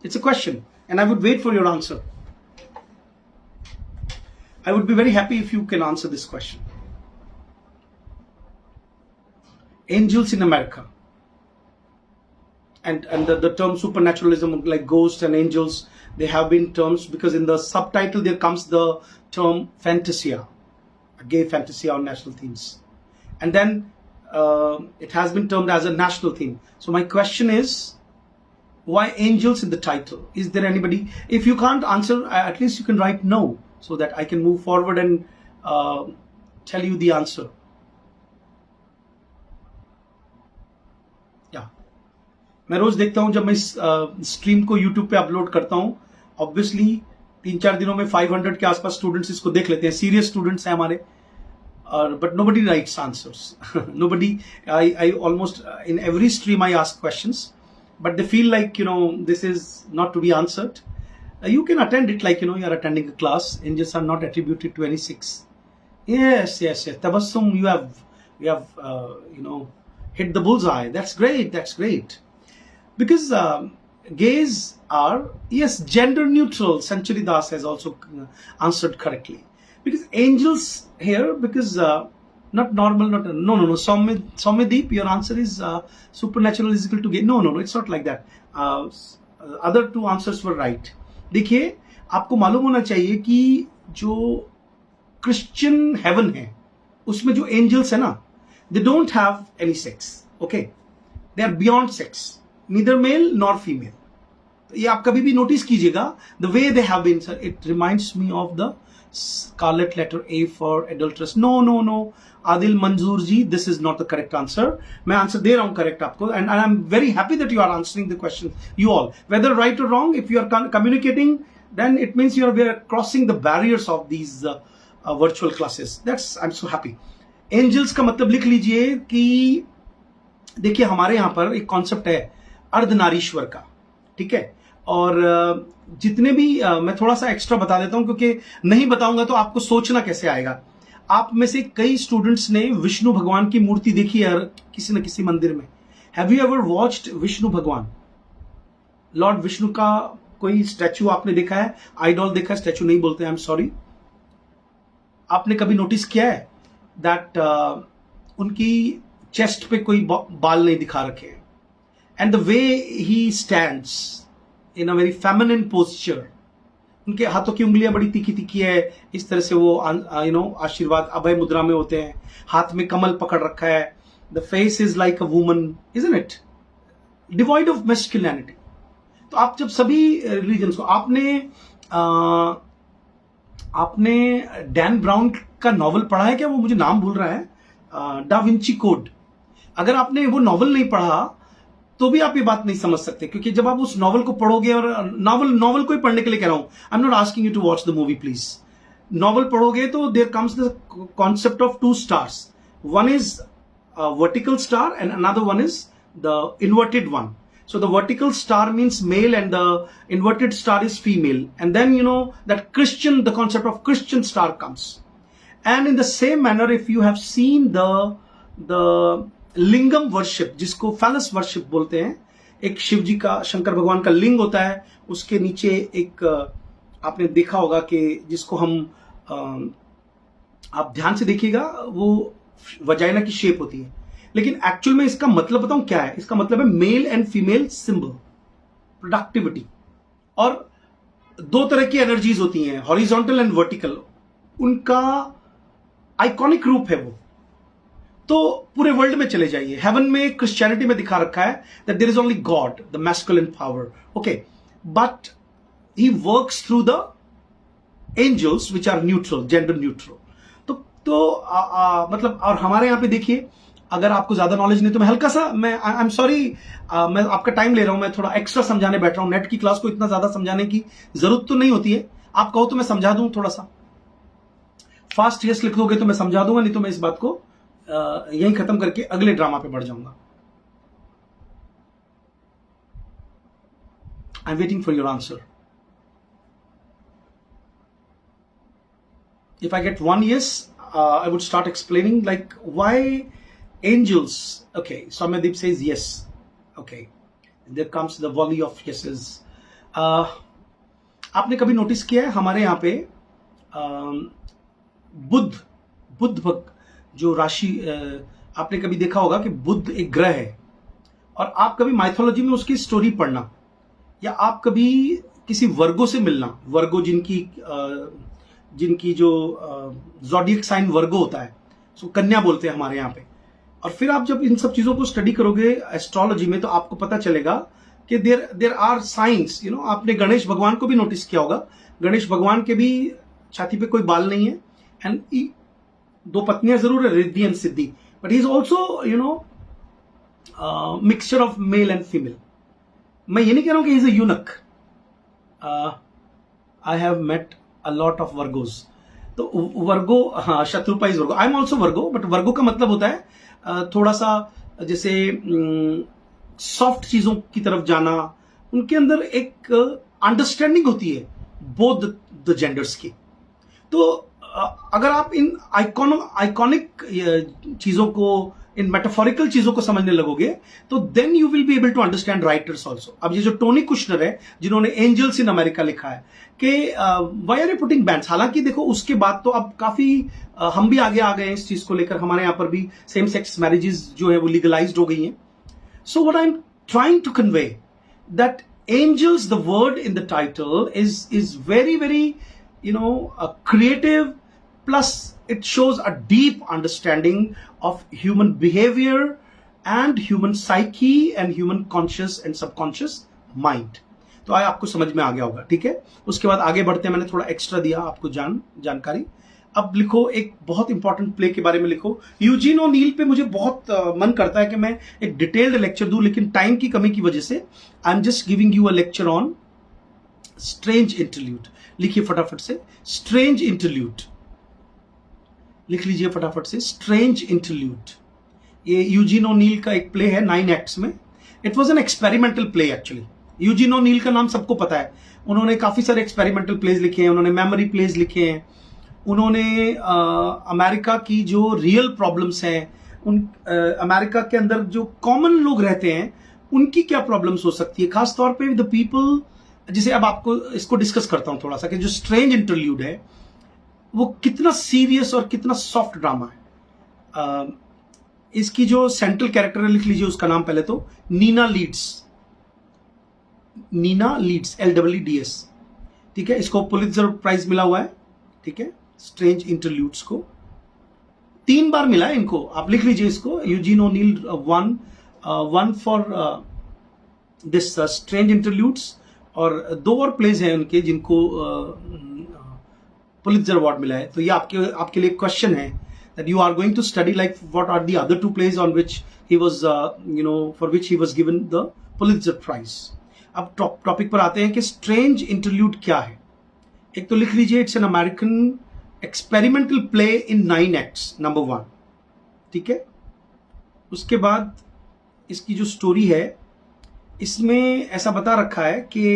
It's a question, and I would wait for your answer. I would be very happy if you can answer this question. Angels in America, and the term supernaturalism, like ghosts and angels, they have been terms, because in the subtitle there comes the term fantasia, a gay fantasia on national themes, and then it has been termed as a national theme. So my question is, why angels in the title? Is there anybody? If you can't answer, at least you can write no, so that I can move forward and tell you the answer. Yeah, मैं रोज देखता हूं जब मैं इस stream को YouTube पे upload करता हूं. ऑब्वियसली 3-4 दिनों में 500 के आसपास स्टूडेंट्स इसको देख लेते हैं. सीरियस स्टूडेंट्स हैं हमारे, और but nobody writes answers. Nobody. I almost in every stream I ask questions, but they feel like this is not to be answered. You can attend it like you are attending a class. Angels are not attributed to any sex. Yes. Tabassum, you have hit the bullseye. That's great. Because gays are, yes, gender neutral. Sanchari Das has also answered correctly. Because angels here, because not normal, no. Soumyadeep, your answer is supernatural is equal to gay. No, it's not like that. Other two answers were right. देखिए, आपको मालूम होना चाहिए कि जो Christian haven है उसमें जो एंजल्स है ना, they don't have any sex. Okay, they are beyond sex, neither male nor female. तो ये आप कभी भी नोटिस कीजिएगा, the way they have been. Sir, it reminds me of the scarlet letter A for adulterous. No, Adil Manzoor ji, this is not the correct answer. मैं answer दे रहा हूं करेक्ट आपको, and I am very happy that you are answering the question, you all, whether right और wrong. If you are communicating, then it means we are crossing the barriers of these virtual classes. I'm so happy. Angels का मतलब लिख लीजिए कि देखिए, हमारे यहां पर एक कॉन्सेप्ट है अर्धनारीश्वर का. ठीक है, और जितने भी मैं थोड़ा सा एक्स्ट्रा बता देता हूं, क्योंकि नहीं बताऊंगा तो आपको सोचना कैसे आएगा। आप में से कई स्टूडेंट्स ने विष्णु भगवान की मूर्ति देखी है किसी न किसी मंदिर में। Have you ever watched Vishnu भगवान? लॉर्ड विष्णु का कोई स्टैचू आपने देखा है? आइडॉल देखा है, स्टैचू नहीं बोलते, आई एम सॉरी। आपने कभी नोटिस किया है दैट उनकी चेस्ट पे कोई बाल नहीं दिखा रखे हैं, and the way he stands in a very feminine posture, उनके हाथों की उंगलियां बड़ी तीखी तीखी है, इस तरह से वो आशीर्वाद अभय मुद्रा में होते हैं, हाथ में कमल पकड़ रखा है, the face is like a woman, isn't it, devoid of masculinity. तो आप जब सभी रिलीजन्स को आपने डैन ब्राउन का नॉवल पढ़ा है क्या? वो मुझे नाम भूल रहा है, डा विंची कोड। अगर आपने वो नॉवल नहीं पढ़ा तो भी आप ये बात नहीं समझ सकते, क्योंकि जब आप उस नॉवल को पढ़ोगे, और नॉवल को ही पढ़ने के लिए कह रहा हूं, I am not asking you to watch the movie please. Novel पढ़ोगे तो there comes the concept of two stars, one is vertical star and another one is the inverted one. So the vertical star means male and the inverted star is female. And then that the concept of Christian star comes. And in the same manner, if you have seen the lingam worship, जिसको phallus worship बोलते हैं, एक शिव जी का, शंकर भगवान का लिंग होता है, उसके नीचे एक आपने देखा होगा कि जिसको हम आप ध्यान से देखिएगा, वो वजाइना की शेप होती है, लेकिन एक्चुअल में इसका मतलब बताऊं क्या है? इसका मतलब है mail and female symbol, productivity. और दो तरह की एनर्जीज होती हैं, हॉरिजॉन्टल एंड वर्टिकल, उनका आइकॉनिक रूप है वो। तो पूरे वर्ल्ड में चले जाइए, हेवन में, क्रिश्चियनिटी में दिखा रखा है that there is only God, the masculine power, okay, but he works through the angels which are neutral, gender neutral. तो मतलब, और हमारे यहां पे देखिए, अगर आपको ज्यादा नॉलेज नहीं तो मैं हल्का सा, मैं आई एम सॉरी, मैं आपका टाइम ले रहा हूं, मैं थोड़ा एक्स्ट्रा समझाने बैठ रहा हूं। नेट की क्लास को इतना ज्यादा समझाने की जरूरत तो नहीं होती है, आप कहो तो मैं समझा दूं, थोड़ा सा फास्ट यस लिख दोगे तो मैं समझा दूंगा, नहीं तो मैं इस बात को यहीं खत्म करके अगले ड्रामा पे बढ़ जाऊंगा। I am waiting for your answer. If I get one yes, I would start explaining like why angels. Okay, Soumyadeep says yes. Okay, and there comes the volley of yeses. आपने कभी notice किया है हमारे यहाँ पे बुध जो राशि, आपने कभी देखा होगा कि बुध एक ग्रह है, और आप कभी माइथोलॉजी में उसकी स्टोरी पढ़ना, या आप कभी किसी वर्गो से मिलना, वर्गो जिनकी जो ज़ोडिएक साइन वर्गो होता है, सो कन्या बोलते हैं हमारे यहाँ पे, और फिर आप जब इन सब चीजों को स्टडी करोगे एस्ट्रोलॉजी में, तो आपको पता चलेगा कि देयर आर साइंस। आपने गणेश भगवान को भी नोटिस किया होगा, गणेश भगवान के भी छाती पे कोई बाल नहीं है, एंड दो पत्नियां जरूर है, Riddhi and Siddhi, but he is also mixture of male and female. मैं ये नहीं कह रहा हूं कि he is a eunuch, I have met a lot of Virgos. तो वर्गो, हाँ, Shatrupa is Virgo, I am also Virgo, but Virgo का मतलब होता है थोड़ा सा जैसे सॉफ्ट चीजों की तरफ जाना, उनके अंदर एक अंडरस्टैंडिंग होती है बोथ द जेंडर्स की। तो अगर आप इन आइकॉनिक चीजों को, इन मेटाफोरिकल चीजों को समझने लगोगे, तो then you will be able to understand writers also. अब ये जो टोनी कुशनर है, जिन्होंने एंजल्स इन अमेरिका लिखा है, कि why are you putting bands, हालांकि देखो उसके बाद तो अब काफी हम भी आगे आ गए हैं इस चीज को लेकर, हमारे यहां पर भी सेम सेक्स मैरिजेस जो है वो लीगलाइज्ड हो गई हैं। So what I am trying to convey that angels, the word in the title is very very creative, plus it shows a deep understanding of human behavior and human psyche and human conscious and subconscious mind. तो आया आपको समझ में आ गया होगा, ठीक है। उसके बाद आगे बढ़ते हैं, मैंने थोड़ा एक्स्ट्रा दिया आपको जानकारी। अब लिखो, एक बहुत इंपॉर्टेंट प्ले के बारे में लिखो। यूजीन ओनील पे मुझे बहुत मन करता है कि मैं एक डिटेल्ड लेक्चर दूं, लेकिन टाइम की कमी की वजह से I am just giving you a lecture on strange interlude. लिखिए फटाफट से, स्ट्रेंज इंटरल्यूड लिख लीजिए फटाफट से, स्ट्रेंज इंटरल्यूड। ये यूजीन ओनील का एक प्ले है 9 एक्ट्स में। It was an experimental play actually, Eugene O'Neill का नाम सबको पता है, उन्होंने काफी सारे एक्सपेरिमेंटल प्लेज लिखे हैं, उन्होंने मेमोरी प्लेज लिखे हैं, उन्होंने अमेरिका की जो रियल प्रॉब्लम्स हैं, उन अमेरिका के अंदर जो कॉमन लोग रहते हैं उनकी क्या प्रॉब्लम्स हो सकती है, खास तौर पे द पीपल, जिसे अब आपको इसको डिस्कस करता हूं थोड़ा सा कि जो स्ट्रेंज इंटरल्यूड है वो कितना सीरियस और कितना सॉफ्ट ड्रामा है। इसकी जो सेंट्रल कैरेक्टर है, लिख लीजिए उसका नाम पहले तो, Nina Leeds, Nina Leeds, LEEDS, ठीक है। इसको पुलित्जर प्राइज मिला हुआ है, ठीक है, स्ट्रेंज इंटरल्यूड्स को 3 बार मिला है इनको, आप लिख लीजिए इसको, Eugene O'Neill won for this strange interludes, और 2 और प्लेज हैं उनके जिनको पुलित्जर अवार्ड मिला है। तो ये आपके लिए क्वेश्चन है that you are going to study, like what are the other 2 plays on which he was for which he was given the Pulitzer Prize। अब टॉपिक पर आते हैं कि स्ट्रेंज इंटरल्यूड क्या है। एक तो लिख लीजिए, it's an American experimental play in 9 acts, number 1, ठीक है। उसके बाद इसकी जो स्टोरी है, इसमें ऐसा बता रखा है कि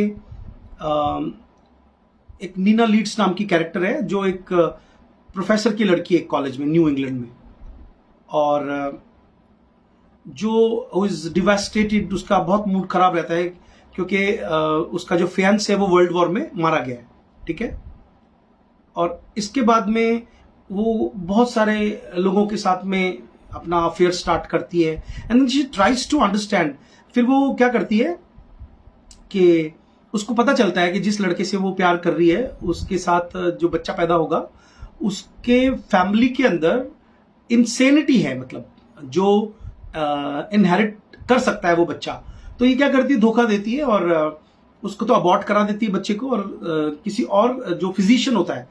एक नीना लीड्स नाम की कैरेक्टर है जो एक प्रोफेसर की लड़की है एक कॉलेज में, न्यू इंग्लैंड में, और जो इज डिवास्टेटेड, उसका बहुत मूड खराब रहता है क्योंकि उसका जो फियांस है वो वर्ल्ड वॉर में मारा गया है, ठीक है। और इसके बाद में वो बहुत सारे लोगों के साथ में अपना अफेयर स्टार्ट करती है, and she tries to understand. फिर वो क्या करती है कि उसको पता चलता है कि जिस लड़के से वो प्यार कर रही है उसके साथ जो बच्चा पैदा होगा उसके फैमिली के अंदर इंसेनिटी है, मतलब जो इनहेरिट कर सकता है वो बच्चा। तो ये क्या करती है, धोखा देती है और उसको तो अबॉर्ट करा देती है बच्चे को, और किसी और जो फिजिशियन होता है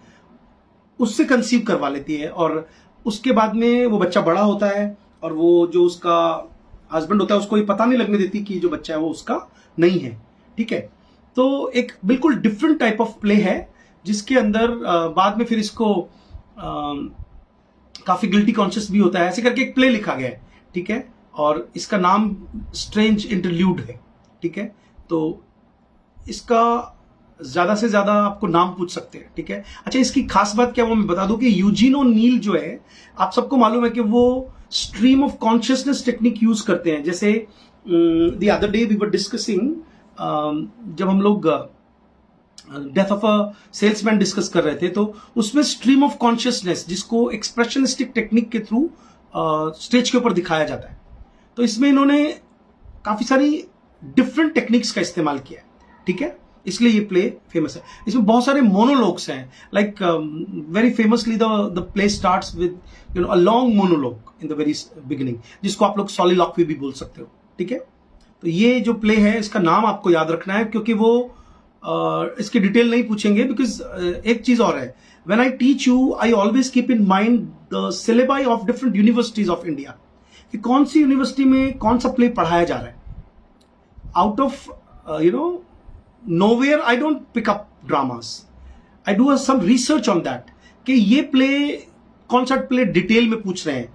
उससे कंसीव करवा लेती है। और उसके बाद में वो बच्चा बड़ा होता है और वो जो उसका हस्बैंड होता है उसको ये पता नहीं लगने देती कि जो बच्चा है वो उसका नहीं है, ठीक है। तो एक बिल्कुल डिफरेंट टाइप ऑफ प्ले है जिसके अंदर बाद में फिर इसको काफी गिल्टी कॉन्शियस भी होता है, ऐसे करके एक प्ले लिखा गया है, ठीक है। और इसका नाम स्ट्रेंज इंटरल्यूड है, ठीक है। तो इसका ज्यादा से ज्यादा आपको नाम पूछ सकते हैं, ठीक है। अच्छा, इसकी खास बात क्या वो मैं बता दूं कि यूजीन ओनील जो है, आप सबको मालूम है कि वो stream of consciousness technique use करते हैं। जैसे the other day we were discussing, जब हम लोग death of a salesman discuss कर रहे थे, तो उसमें स्ट्रीम ऑफ कॉन्शियसनेस, जिसको एक्सप्रेशनिस्टिक टेक्निक के थ्रू स्टेज के ऊपर दिखाया जाता है, तो इसमें इन्होंने काफी सारी डिफरेंट टेक्निक्स का इस्तेमाल किया है, ठीक है। इसलिए ये प्ले फेमस है। इसमें बहुत सारे मोनोलॉग्स हैं, like very famously the play starts with a long monologue in the very beginning, जिसको आप लोग सॉलिलॉक्वी भी बोल सकते हो, ठीक है। तो ये जो प्ले है इसका नाम आपको याद रखना है, क्योंकि वो इसकी डिटेल नहीं पूछेंगे, बिकॉज एक चीज और है, when I teach you I always keep in mind the syllabi of different universities of India, कि कौन सी यूनिवर्सिटी में कौन सा प्ले पढ़ाया जा रहा है। Out of nowhere I don't pick up dramas, I do some research on that कि ये प्ले कौन सा प्ले डिटेल में पूछ रहे हैं,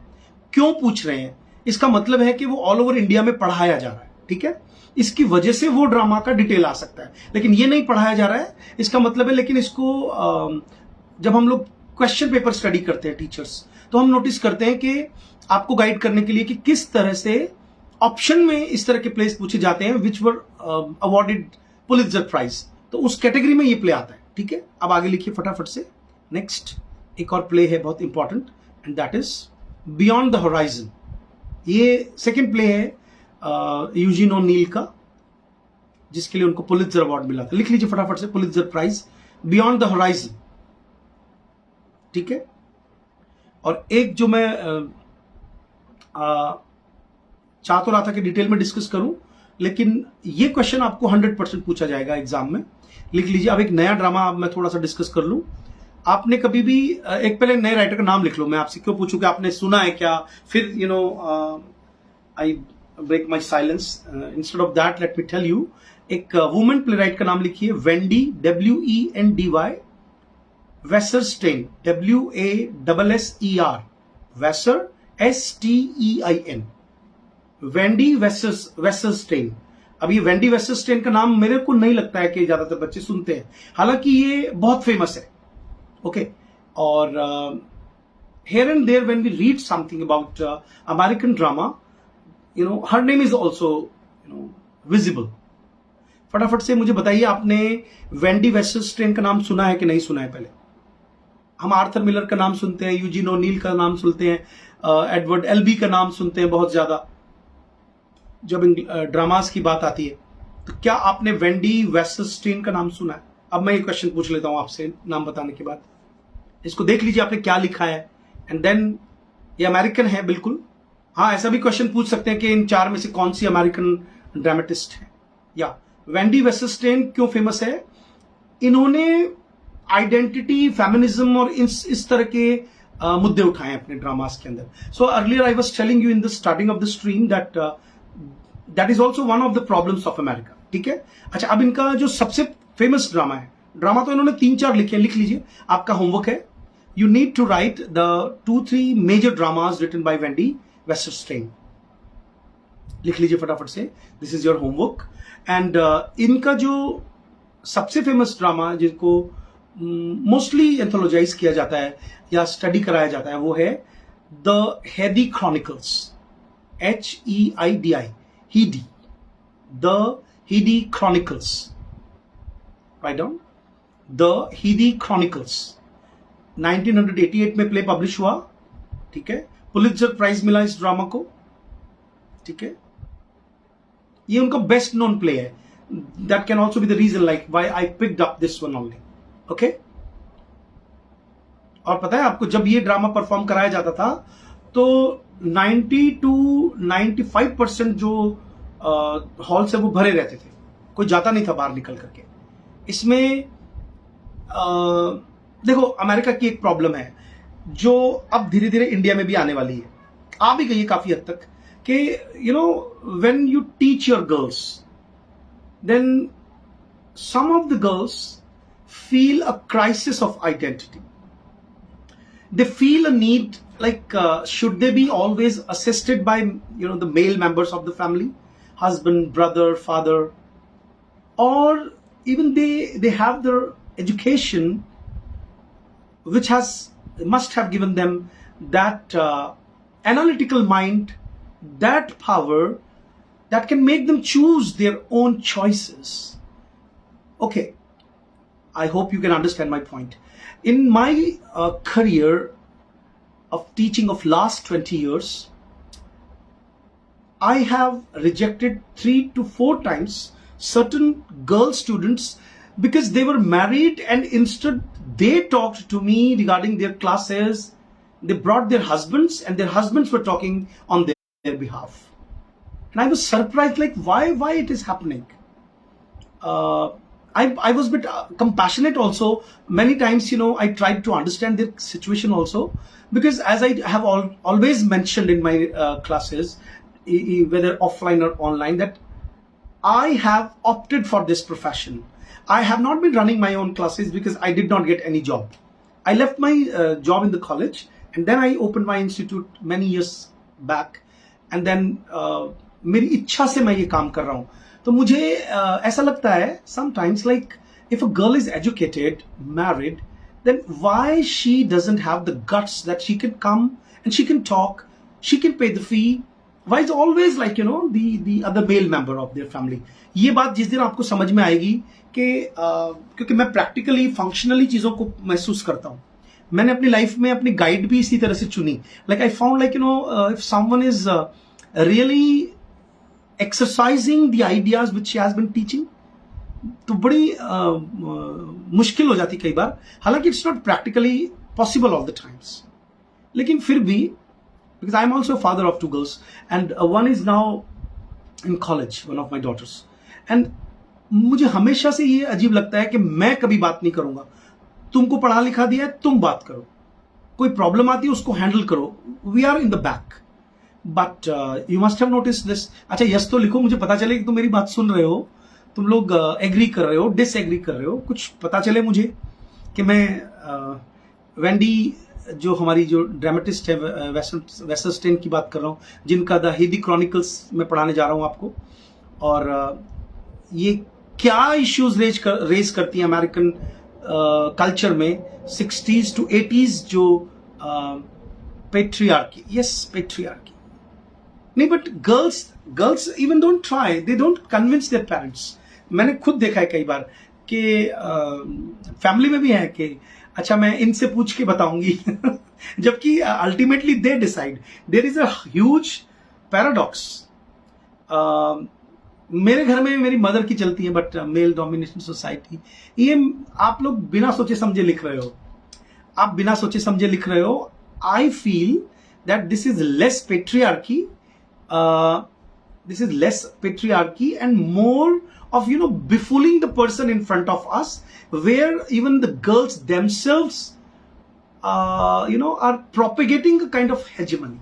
क्यों पूछ रहे हैं, इसका मतलब है कि वो ऑल ओवर इंडिया में पढ़ाया जा रहा है, ठीक है। इसकी वजह से वो ड्रामा का डिटेल आ सकता है, लेकिन ये नहीं पढ़ाया जा रहा है, इसका मतलब है। लेकिन इसको जब हम लोग क्वेश्चन पेपर स्टडी करते हैं टीचर्स, तो हम नोटिस करते हैं कि आपको गाइड करने के लिए कि किस तरह से ऑप्शन में इस तरह के प्लेस पूछे जाते हैं विच वर अवॉर्डेड पुलित्जर प्राइज, तो उस कैटेगरी में ये प्ले आता है, ठीक है। अब आगे लिखिए फटाफट से। नेक्स्ट एक और प्ले है बहुत important, and that is beyond the horizon. ये सेकेंड प्ले है यूजीन ओनील का, जिसके लिए उनको पुलित्जर अवार्ड मिला था। लिख लीजिए फटाफट से, Pulitzer prize, beyond the horizon, ठीक है। और एक जो मैं चाह तो रहा था कि डिटेल में डिस्कस करूं, लेकिन ये क्वेश्चन आपको 100% पूछा जाएगा एग्जाम में। लिख लीजिए। अब एक नया ड्रामा मैं थोड़ा सा डिस्कस कर लूं। आपने कभी भी एक पहले नए राइटर का नाम लिख लो, मैं आपसे क्यों पूछूं कि आपने सुना है क्या, फिर I break my silence. Instead of that let me tell you, एक वुमेन प्ले राइट का नाम लिखिए, Wendy, WENDY Wasserstein, WASSER, Wasser STEIN, Wendy Wasserstein. अब ये वेंडी वेस्टरस्टेन का नाम मेरे को नहीं लगता है कि ज्यादातर बच्चे सुनते हैं, हालांकि ये बहुत फेमस है। ओके, और here and there when we read something about American drama, her name is also visible. फटाफट से मुझे बताइए, आपने वेंडी वेस्टरस्टेन का नाम सुना है कि नहीं सुना है? पहले हम आर्थर मिलर का नाम सुनते हैं, यूजीन ओनील का नाम सुनते हैं, एडवर्ड एल्बी का नाम सुनते हैं बहुत ज्यादा जब ड्रामास की बात आती है। तो क्या आपने वेंडी वेस्टरस्टेन का नाम सुना है? अब मैं ये क्वेश्चन पूछ लेता हूं आपसे नाम बताने के बाद। इसको देख लीजिए आपने क्या लिखा है, एंड देन ये अमेरिकन है बिल्कुल। हाँ, ऐसा भी क्वेश्चन पूछ सकते हैं कि इन 4 में से कौन सी अमेरिकन ड्रामेटिस्ट है। या वेंडी वेस्टरस्टेन क्यों फेमस है? इन्होंने आइडेंटिटी, फेमिनिज्म और इस तरह के मुद्दे उठाए अपने ड्रामास के अंदर। So earlier I was telling you in the starting of the stream that is also one of the problems of America. ठीक है, अच्छा, अब इनका जो सबसे फेमस ड्रामा है, ड्रामा तो इन्होंने 3-4 लिखे, लिख लीजिए, आपका होमवर्क है। You need to write the 2-3 major dramas written by Wendy Westerstein. लिख लीजिए फटाफट से, this is your homework. And इनका जो सबसे फेमस ड्रामा जिनको मोस्टली एंथोलॉजाइज किया जाता है या स्टडी कराया जाता है वो है the Heidi chronicles, HEIDI, Heidi, the Heidi chronicles. Right down, the Heidi chronicles. 1988 में प्ले पब्लिश हुआ। ठीक है, पुलित्जर प्राइज मिला इस ड्रामा को। ठीक है, ये उनका बेस्ट नोन प्ले है। That can also be the reason like why I picked up this one only. Okay, और पता है आपको, जब ये ड्रामा परफॉर्म कराया जाता था तो 90 to 95% जो हॉल से वो भरे रहते थे, कोई जाता नहीं था बाहर निकल करके। इसमें देखो, अमेरिका की एक प्रॉब्लम है जो अब धीरे धीरे इंडिया में भी आने वाली है, आ भी गई है काफी हद तक, कि when you teach your girls, then some of the girls feel a crisis of identity. They feel a need like should they be always assisted by the male members of the family, husband, brother, father, or even they have their education which must have given them that analytical mind, that power that can make them choose their own choices. Okay, I hope you can understand my point. In my career of teaching of last 20 years, I have rejected 3 to 4 times certain girl students because they were married, and instead they talked to me regarding their classes. They brought their husbands and their husbands were talking on their behalf. And I was surprised, like why it is happening. I was a bit compassionate also. Many times, I tried to understand their situation also, because as I have always mentioned in my classes, whether offline or online, that I have opted for this profession. I have not been running my own classes because I did not get any job. I left my job in the college, and then I opened my institute many years back, and then मेरी इच्छा से मैं ये काम कर रहा हूँ। तो मुझे ऐसा लगता है sometimes, like if a girl is educated, married, then why she doesn't have the guts that she can come and she can talk, she can pay the fee? Why is always like the other male member of their family? ये बात जिस दिन आपको समझ में आएगी कि क्योंकि मैं प्रैक्टिकली फंक्शनली चीजों को महसूस करता हूँ। मैंने अपनी लाइफ में अपनी गाइड भी इसी तरह से चुनी। Like I found like if someone is really exercising the ideas which she has been teaching, तो बड़ी मुश्किल हो जाती कई बार। हालांकि it's not practically possible all the times, लेकिन फिर भी, because I am also a father of 2 girls and one is now in college, one of my daughters, and मुझे हमेशा से ये अजीब लगता है कि मैं कभी बात नहीं करूंगा। तुमको पढ़ा लिखा दिया है, तुम बात करो, कोई प्रॉब्लम आती है उसको हैंडल करो, we are in the back. But you must have notice this. अच्छा, यस तो लिखो, मुझे पता चले कि तुम मेरी बात सुन रहे हो, तुम लोग एग्री कर रहे हो, डिसएग्री कर रहे हो, कुछ पता चले मुझे कि मैं वेंडी जो हमारी जो ड्रामेटिस्ट है वेस्टरस्टेन की बात कर रहा हूँ, जिनका द हेदी क्रॉनिकल्स मैं पढ़ाने जा रहा हूँ आपको, और ये क्या इश्यूज रेज करती हैं अमेरिकन कल्चर में 60s to 80s जो पेट्रियार्की, यस पेट्रियार्की नहीं, but girls even don't try, they don't convince their parents. मैंने खुद देखा है कई बार कि फैमिली में भी है कि अच्छा मैं इनसे पूछ के बताऊंगी जबकि ultimately they decide. There is a huge paradox. मेरे घर में मेरी मदर की चलती है, बट मेल डोमिनेशन सोसाइटी, ये आप लोग बिना सोचे समझे लिख रहे हो, आप बिना सोचे समझे लिख रहे हो। I feel that this is less patriarchy, this is less patriarchy and more of befooling the person in front of us, where even the girls themselves are propagating a kind of hegemony.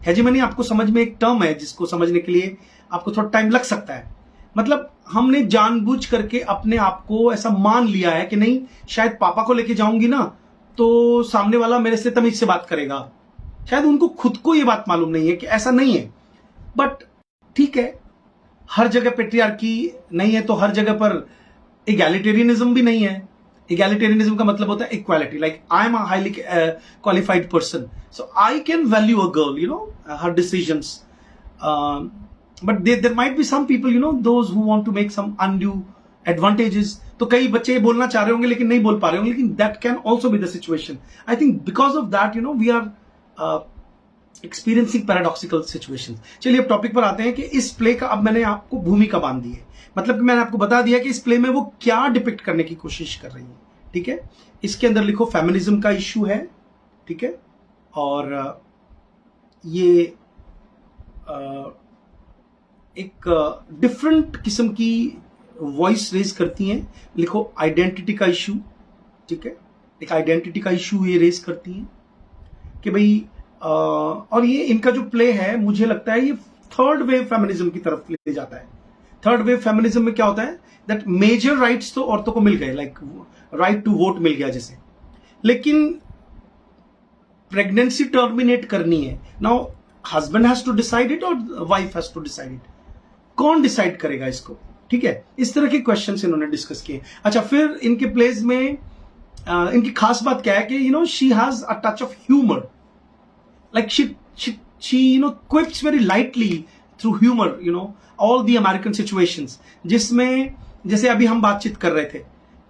Hegemony आपको समझ में एक term है जिसको समझने के लिए आपको थोड़ा टाइम लग सकता है। मतलब हमने जानबूझ करके अपने आप को ऐसा मान लिया है कि नहीं, शायद पापा को लेके जाऊंगी ना तो सामने वाला मेरे से तमीज से बात करेगा। शायद उनको खुद को ये बात मालूम नहीं है कि ऐसा नहीं है, बट ठीक है, हर जगह पेट्रियार्की नहीं है तो हर जगह पर इगैलिटेरियनिज्म भी नहीं है। इगैलिटेरियनिज्म का मतलब होता है equality, like I am a highly qualified person so I can value a girl her decisions, but there might be some people those who want to make some undue advantages. तो कई बच्चे बोलना चाह रहे होंगे लेकिन नहीं बोल पा रहे होंगे, लेकिन that can also be the situation. I think because of that we are experiencing paradoxical situation. चलिए अब टॉपिक पर आते हैं कि इस प्ले का अब मैंने आपको भूमिका बांध दी है, मतलब कि मैंने आपको बता दिया कि इस प्ले में वो क्या डिपिक्ट करने की कोशिश कर रही है। ठीक है, इसके अंदर लिखो फेमिनिज्म का इश्यू है, ठीक है, और ये एक डिफरेंट किस्म की वॉइस रेज करती हैं। लिखो आइडेंटिटी का इश्यू, ठीक है, एक आइडेंटिटी का इश्यू ये रेज करती हैं कि भाई और ये इनका जो प्ले है मुझे लगता है ये थर्ड वेव फेमिनिज्म की तरफ ले जाता है। थर्ड वेव फेमिनिज्म में क्या होता है दैट मेजर राइट्स तो औरतों को मिल गए, लाइक राइट टू वोट मिल गया जैसे, लेकिन प्रेगनेंसी टर्मिनेट करनी है। Now husband has to decide it और wife has to decide it. कौन डिसाइड करेगा इसको? ठीक है, इस तरह के क्वेश्चन इन्होंने डिस्कस किए। अच्छा, फिर इनके प्लेज में इनकी खास बात क्या है कि she has a touch of humour, like she quips very lightly through humor all the American situations, जिसमें जैसे अभी हम बातचीत कर रहे थे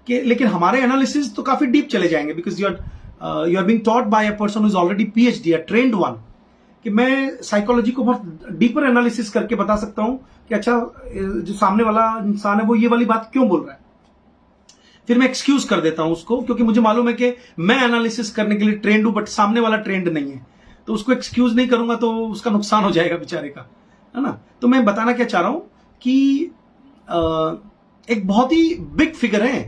कि लेकिन हमारे एनालिसिस तो काफी डीप चले जाएंगे because you are being taught by a person who is already PhD, a trained one, कि मैं साइकोलॉजी को बहुत डीपर एनालिसिस करके बता सकता हूं कि अच्छा जो सामने वाला इंसान है वो ये वाली बात क्यों बोल रहा है। फिर मैं एक्सक्यूज कर देता हूं उसको, क्योंकि मुझे मालूम है कि मैं एनालिसिस करने के लिए ट्रेंड हूं बट सामने वाला ट्रेंड नहीं है, तो उसको एक्सक्यूज नहीं करूंगा तो उसका नुकसान हो जाएगा बेचारे का, है ना। तो मैं बताना क्या चाह रहा हूं कि एक बहुत ही बिग फिगर है,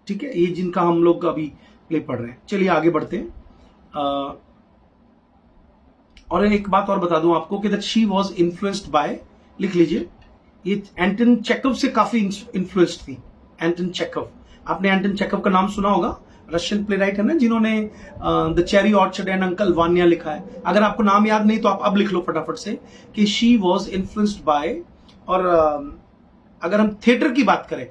ठीक है, ये जिनका हम लोग अभी प्ले पढ़ रहे हैं। चलिए आगे बढ़ते हैं। और एक बात और बता दूं आपको कि that she was influenced by, लिख लीजिए, ये एंटन चेकव से काफी इन्फ्लुएंस्ड थी। एंटन चेकव, आपने एंटन चेकव का नाम सुना होगा, रशियन प्ले राइट है ना, जिन्होंने the cherry orchard and uncle Vanya लिखा है। अगर आपको नाम याद नहीं तो आप अब लिख लो फटाफट से कि शी वॉज इन्फ्लुएंस्ड बाय। और अगर हम थिएटर की बात करें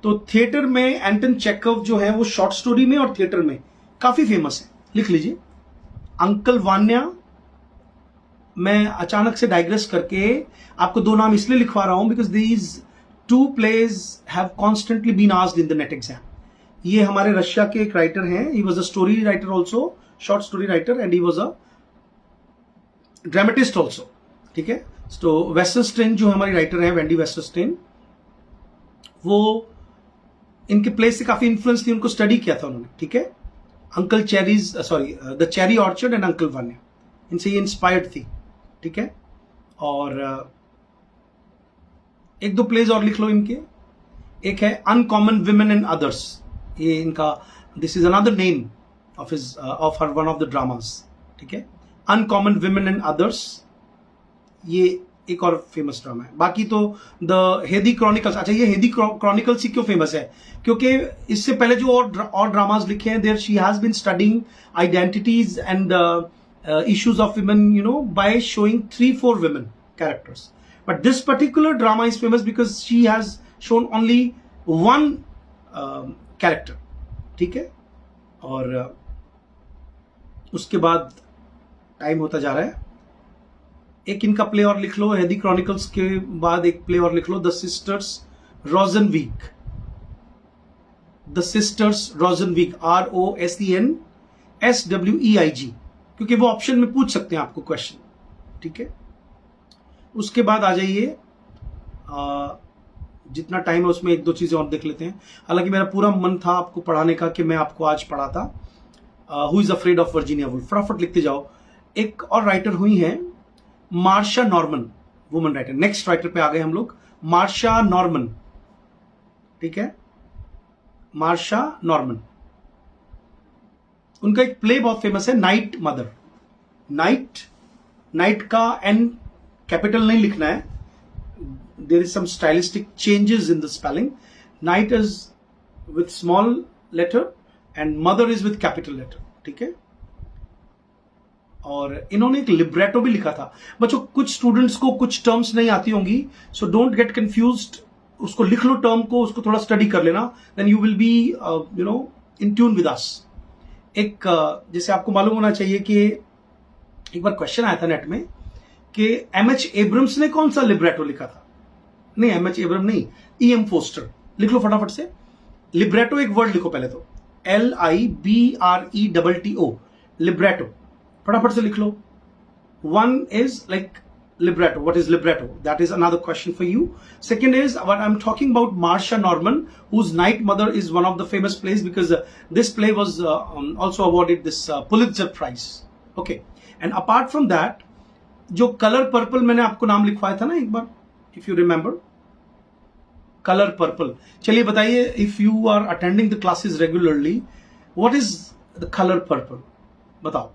तो थिएटर में एंटन चेकव जो है वो शॉर्ट स्टोरी में और थिएटर में काफी फेमस है। लिख लीजिए, अंकल वान्या। मैं अचानक से डाइग्रेस करके आपको दो नाम इसलिए लिखवा रहा हूं because these two plays have constantly been asked in the NET exam. ये हमारे रशिया के एक राइटर हैं, he was a story writer also, short story writer, and he was a dramatist also, ठीक है। तो वेस्टरस्टेन जो हमारी राइटर है, वेंडी वेस्टरस्टेन, वो इनके प्ले से काफी इन्फ्लुएंस थी, उनको स्टडी किया था उन्होंने, ठीक है। Uncle cherries, sorry, the cherry orchard and uncle Vanya, इनसे ये इंस्पायर्ड थी, ठीक है। और एक दो प्लेज और लिख लो इनके। एक है अनकॉमन विमेन एंड अदर्स, ये इनका, this is another name of his of her one of the dramas, ठीक है। अनकॉमन विमेन एंड अदर्स, ये एक और फेमस ड्रामा है। बाकी तो द हेदी क्रॉनिकल्स, अच्छा ये हेदी क्रॉनिकल्स ही क्यों फेमस है, क्योंकि इससे पहले जो और ड्रामास लिखे हैं, there she has been studying identities and issues of women, by showing 3-4 women characters. But this particular drama is famous because she has shown only one character. ठीक है, और उसके बाद टाइम होता जा रहा है. एक इनका प्ले और लिख लो, हेदी क्रॉनिकल्स के बाद एक प्ले और लिख लो, the sisters Rosensweig. The sisters Rosensweig, ROSENSWEIG, क्योंकि वो ऑप्शन में पूछ सकते हैं आपको क्वेश्चन. ठीक है, उसके बाद आ जाइए, जितना टाइम है उसमें एक दो चीजें और देख लेते हैं. हालांकि मेरा पूरा मन था आपको पढ़ाने का कि मैं आपको आज पढ़ाता. Who is afraid of Virginia Woolf. फटाफट लिखते जाओ. एक और राइटर हुई हैं Marsha Norman, woman writer. Next writer पे आ गए हम लोग, मार्शा नॉर्मन. ठीक है, मार्शा नॉर्मन. उनका एक प्ले बहुत फेमस है, नाइट मदर. नाइट का एन कैपिटल नहीं लिखना है. There is some stylistic changes in the spelling. Night is with small letter and mother is with capital letter. ठीक है, और इन्होंने एक लिब्रेटो भी लिखा था. बच्चों, कुछ स्टूडेंट्स को कुछ टर्म्स नहीं आती होंगी, सो डोंट गेट कंफ्यूज्ड. उसको लिख लो टर्म को, उसको थोड़ा स्टडी कर लेना, then you will be in tune with us. एक जैसे आपको मालूम होना चाहिए कि एक बार क्वेश्चन आया था नेट में कि एमएच एब्रम्स ने कौन सा लिब्रेटो लिखा था. नहीं, एमएच एब्रम नहीं, EM फोस्टर. लिख लो फटाफट से. लिब्रेटो एक वर्ड लिखो पहले तो, LIBRETTO, लिब्रेटो. फटाफट से लिख लो. One is like libretto. What is libretto? That is another question for you. Second is what I'm talking about, Marsha Norman, whose Night Mother is one of the famous plays because this play was also awarded this Pulitzer Prize. Okay. And apart from that, जो colour purple मैंने आपको नाम लिखवाया था ना एक बार, if you remember, colour purple. चलिए बताइए, if you are attending the classes regularly, what is the color purple? बताओ.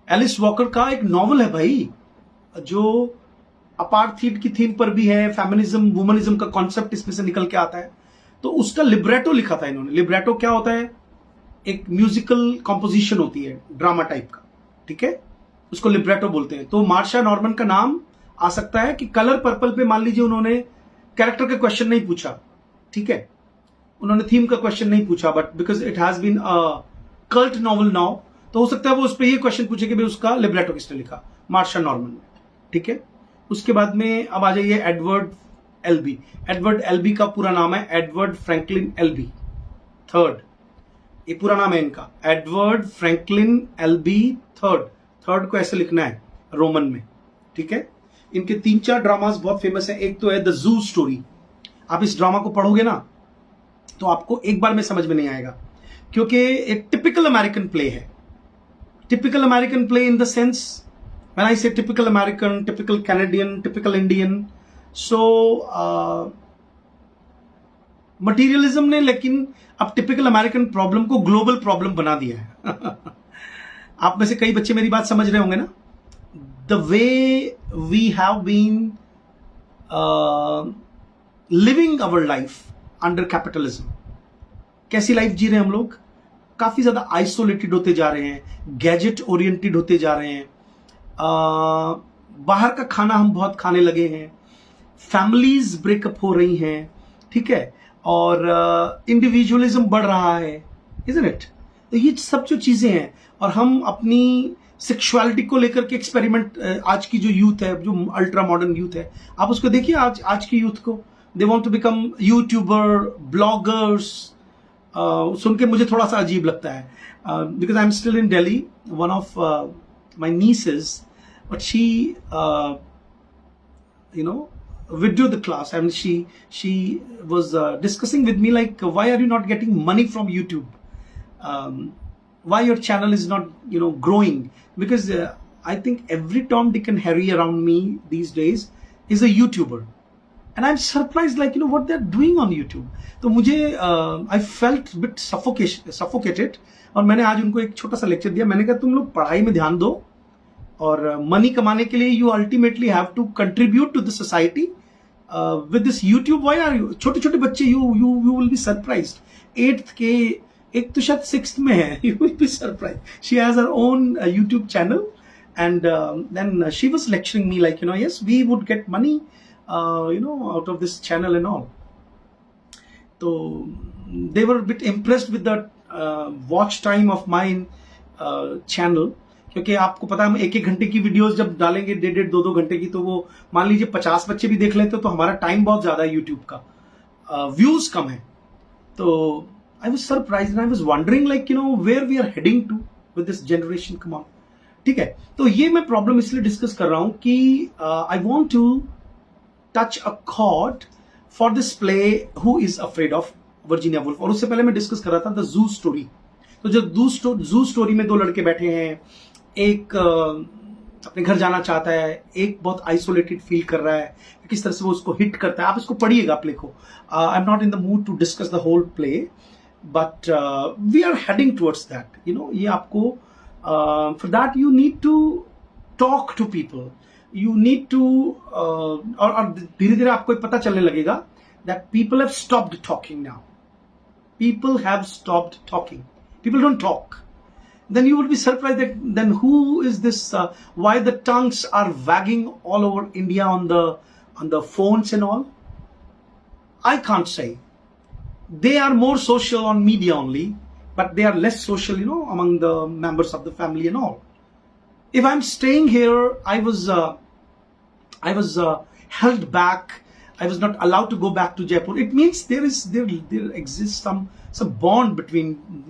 एलिस वॉकर का एक नॉवल है भाई, जो अपार्थाइड की थीम पर भी है, फेमिनिज्म, वुमनिज्म का कॉन्सेप्ट इसमें से निकल के आता है. तो उसका लिब्रेटो लिखा था इन्होंने. लिब्रेटो क्या होता है? एक म्यूजिकल कॉम्पोजिशन होती है, ड्रामा टाइप का. ठीक है, उसको लिब्रेटो बोलते हैं. तो मार्शा नॉर्मन का नाम आ सकता है कि कलर पर्पल पे मान लीजिए उन्होंने कैरेक्टर का क्वेश्चन नहीं पूछा. ठीक है, उन्होंने थीम का क्वेश्चन नहीं पूछा, but because it has been a cult novel now, तो हो सकता है वो उस पर ये क्वेश्चन पूछे कि भाई उसका लिब्रेटो किसने लिखा, मार्शा नॉर्मन ने. ठीक है, उसके बाद में अब आ जाइए एडवर्ड एल्बी. एडवर्ड एल्बी का पूरा नाम है एडवर्ड फ्रैंकलिन एल्बी थर्ड. ये पूरा नाम है इनका, Edward Franklin Elby third. Third को ऐसे लिखना है रोमन में. ठीक है, इनके 3-4 ड्रामास बहुत फेमस है. एक तो है द जू स्टोरी. आप इस ड्रामा को पढ़ोगे ना तो आपको एक बार में समझ में नहीं आएगा, क्योंकि एक टिपिकल अमेरिकन प्ले है. Typical American play in the sense, when I say typical American, typical Canadian, typical Indian, so materialism ने लेकिन अब typical American problem को global problem बना दिया है. आप में से कई बच्चे मेरी बात समझ रहे होंगे ना. The way we have been living our life under capitalism, कैसी लाइफ जी रहे हैं हम लोग? काफी ज्यादा आइसोलेटेड होते जा रहे हैं, गैजेट ओरिएंटेड होते जा रहे हैं, बाहर का खाना हम बहुत खाने लगे हैं, फैमिलीज ब्रेकअप हो रही हैं. ठीक है, और इंडिविजुअलिज्म बढ़ रहा है, इजंट इट? तो ये सब जो चीजें हैं, और हम अपनी सेक्सुअलिटी को लेकर के एक्सपेरिमेंट, आज की जो यूथ है, जो अल्ट्रा मॉडर्न यूथ है, आप उसको देखिए. आज की यूथ को they want to become YouTuber, bloggers. सुन के मुझे थोड़ा सा अजीब लगता है, because I am still in Delhi. One of my nieces, but she withdrew the class, and she was discussing with me like, why are you not getting money from YouTube? Why your channel is not growing? Because I think every Tom, Dick and Harry around me these days is a YouTuber, and I'm surprised like what they're doing on YouTube. तो मुझे I felt bit suffocated, और मैंने आज उनको एक छोटा सा lecture दिया. मैंने कहा तुम लोग पढ़ाई में ध्यान दो, और मनी कमाने के लिए you ultimately have to contribute to the society with this YouTube. Why are you, छोटे छोटे बच्चे, you will be surprised. 8th के, एक तो शायद 6th में है, you will be surprised. She has her own YouTube channel, And then she was lecturing me like, yes, we would get money out of this channel and all. So they were a bit impressed with the watch time of my channel, क्योंकि आपको पता है हम 1-1 घंटे की videos जब डालेंगे 1.5-1.5 2-2 घंटे की, तो वो मान लीजिए 50 बच्चे भी देख लेते तो हमारा टाइम बहुत ज्यादा है, यूट्यूब का व्यूज कम है. तो I was surprised and I was wondering like where we are heading to with this generation. Come on. ठीक है, तो ये मैं प्रॉब्लम इसलिए डिस्कस कर रहा हूं कि I want to touch a chord for this play who is afraid of Virginia Woolf. और उससे पहले मैं डिस्कस कर रहा था द जू स्टोरी. तो जो जू स्टोरी में 2 लड़के बैठे हैं, एक अपने घर जाना चाहता है, एक बहुत आइसोलेटेड फील कर रहा है, किस तरह से वो उसको हिट करता है. आप इसको पढ़िएगा प्ले को. I am not in the mood to discuss the whole play, but we are heading towards that. ये आपको for that you need to talk to people, you need to और धीरे धीरे आपको पता चलने लगेगा that people have stopped talking now. People have stopped talking. People don't talk. Then you would be surprised that then who is this? Why the tongues are wagging all over India on the phones and all? I can't say. They are more social on media only, but they are less social, among the members of the family and all. If I'm staying here, I was held back. I was not allowed to go back to Jaipur. It means there exists some bond between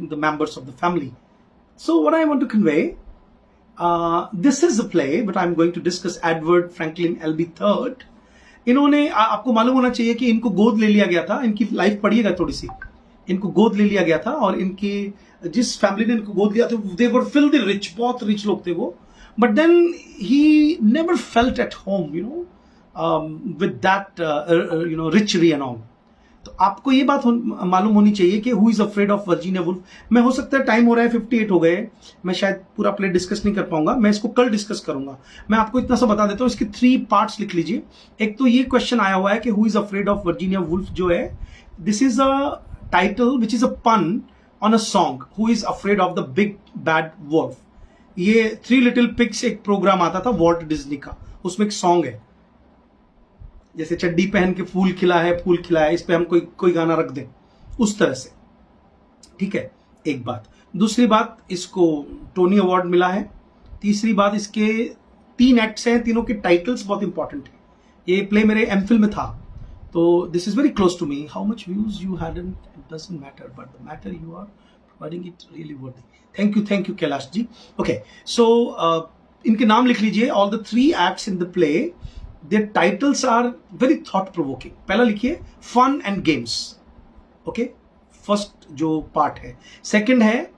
the members of the family. So what I want to convey, this is a play, but I'm going to discuss Edward Franklin LB III. इन्होंने आपको मालूम होना चाहिए कि इनको गोद ले लिया गया था. इनकी लाइफ पढ़िएगा थोड़ी सी. इनको गोद ले लिया गया था और इनकी जिस फैमिली ने इनको गोद लिया था, they were filthy rich, बहुत रिच लोग थे वो. But then he never felt at home, with that richery and all. तो आपको ये बात मालूम होनी चाहिए कि who is afraid of Virginia wolf. मैं हो सकता है टाइम हो रहा है 58 हो गए, मैं शायद पूरा प्ले डिस्कस नहीं कर पाऊंगा, मैं इसको कल डिस्कस करूंगा. मैं आपको इतना सा बता देता हूँ, इसके 3 पार्ट्स लिख लीजिए. एक तो ये क्वेश्चन आया हुआ है कि who is afraid of Virginia Woolf जो है, this is a title which is a pun on a song who is afraid of the big bad wolf. ये 3 लिटिल पिग्स एक प्रोग्राम आता था वॉल्ट डिज्नी का, उसमें एक सॉन्ग है, जैसे चड्डी पहन के फूल खिला है, इस पे हम कोई गाना रख दें, उस तरह से. ठीक है, एक बात. दूसरी बात, इसको टोनी अवार्ड मिला है. तीसरी बात, इसके 3 एक्ट्स हैं, तीनों के टाइटल्स बहुत इंपॉर्टेंट है. ये प्ले मेरे एमफिल में था, तो this is very close to me. How much views you had, it doesn't matter, but the matter you are providing it really worthy. Thank you Kailash ji. Okay, so इनके नाम लिख लीजिए. All the 3 acts in the play, their titles are very thought provoking. पहला लिखिए fun and games. Okay, first जो part है. Second है,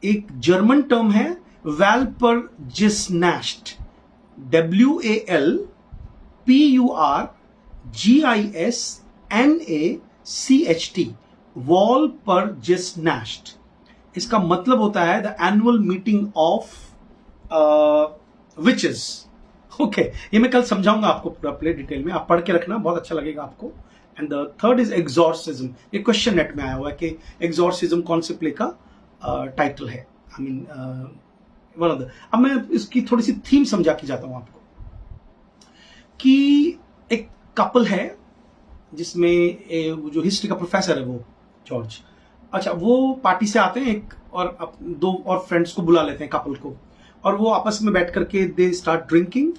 एक जर्मन टर्म है वाल्परजिस्नाश्ट, WALPURGISNACHT, वाल्परजिस्नाश्ट. इसका मतलब होता है the annual meeting of witches. Okay, ये मैं कल समझाऊंगा आपको पूरा प्ले डिटेल में, आप पढ़ के रखना, बहुत अच्छा लगेगा आपको. And the third is exorcism. ये क्वेश्चन नेट में आया हुआ है कि एक्सॉर्सिज्म कौन से प्ले का टाइटल है. I mean one of the. अब मैं इसकी थोड़ी सी थीम समझा के जाता हूं आपको, कि एक कपल है जिसमें जो हिस्ट्री का प्रोफेसर है वो जॉर्ज, अच्छा, वो पार्टी से आते हैं एक और 2 और फ्रेंड्स को बुला लेते हैं कपल को, और वो आपस में बैठ करके दे स्टार्ट ड्रिंकिंग,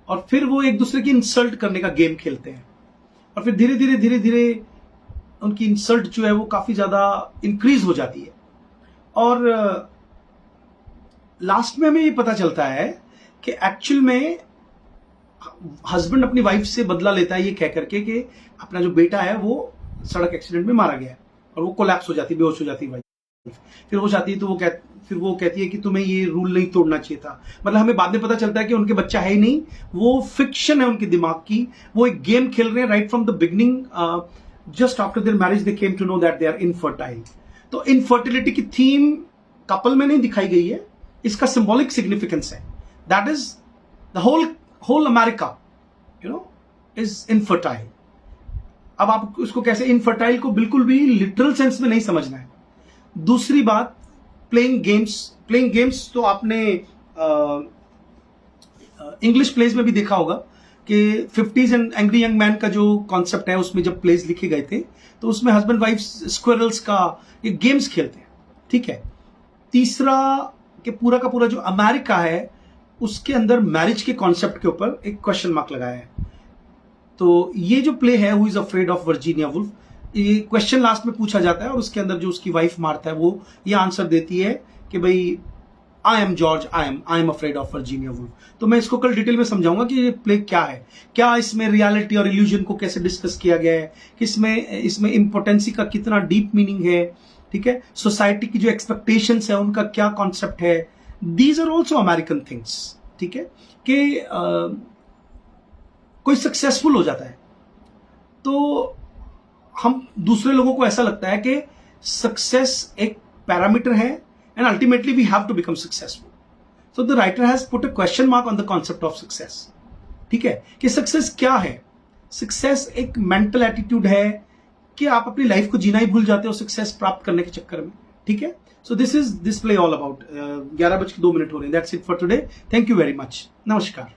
और फिर वो एक दूसरे की इंसल्ट करने का गेम खेलते हैं. और फिर धीरे धीरे उनकी इंसल्ट जो है वो काफी ज्यादा इंक्रीज हो जाती है. और लास्ट में हमें ये पता चलता है कि एक्चुअल में हस्बैंड अपनी वाइफ से बदला लेता है ये कह करके कि अपना जो बेटा है वो सड़क एक्सीडेंट में मारा गया है, और वो कोलैप्स हो जाती है, बेहोश हो जाती है वाइफ. फिर वो जाती है तो वो कहती है कि तुम्हें ये रूल नहीं तोड़ना चाहिए था. मतलब हमें बाद में पता चलता है कि उनके बच्चा है ही नहीं, वो फिक्शन है उनके दिमाग की, वो एक गेम खेल रहे हैं right from the beginning. Just after their marriage they came to know that they are infertile. तो इनफर्टिलिटी की थीम कपल में नहीं दिखाई गई है, इसका सिंबॉलिक सिग्निफिकेंस है. That is the whole America is infertile. अब आप उसको कैसे, इनफर्टाइल को बिल्कुल भी लिटरल सेंस में नहीं समझना है. दूसरी बात, प्लेइंग गेम्स तो आपने इंग्लिश प्लेज में भी देखा होगा कि 50s and angry young man का जो कॉन्सेप्ट है, उसमें जब प्लेज लिखे गए थे तो उसमें हस्बैंड वाइफ स्क्विरल्स का ये गेम्स खेलते हैं, ठीक है। तीसरा कि पूरा का पूरा जो अमेरिका है उसके अंदर मैरिज के कॉन्सेप्ट के ऊपर एक क्वेश्चन मार्क लगाया है। तो ये जो प्ले है who is afraid of Virginia wolf, ये क्वेश्चन लास्ट में पूछा जाता है और उसके अंदर जो उसकी वाइफ मार्था है वो ये आंसर देती है कि भाई I am George, I am afraid of Virginia wolf. तो मैं इसको कल डिटेल में समझाऊंगा कि ये प्ले क्या है, क्या इसमें रियलिटी और इल्यूजन को कैसे डिस्कस किया गया है, इसमें इम्पोर्टेंसी का कितना डीप मीनिंग है, ठीक है। सोसाइटी की जो एक्सपेक्टेशंस है उनका क्या कॉन्सेप्ट है, these are also American things, ठीक है। कि कोई सक्सेसफुल हो जाता है तो हम दूसरे लोगों को ऐसा लगता है कि सक्सेस एक पैरामीटर है and ultimately we have to become successful. So the writer has put a question mark on the concept of success, ठीक है। कि सक्सेस क्या है? सक्सेस एक मेंटल एटीट्यूड है कि आप अपनी लाइफ को जीना ही भूल जाते हो सक्सेस प्राप्त करने के चक्कर में, ठीक है। So this play all about 11:02 हो रहे हैं। That's it for today. Thank you very much. नमस्कार।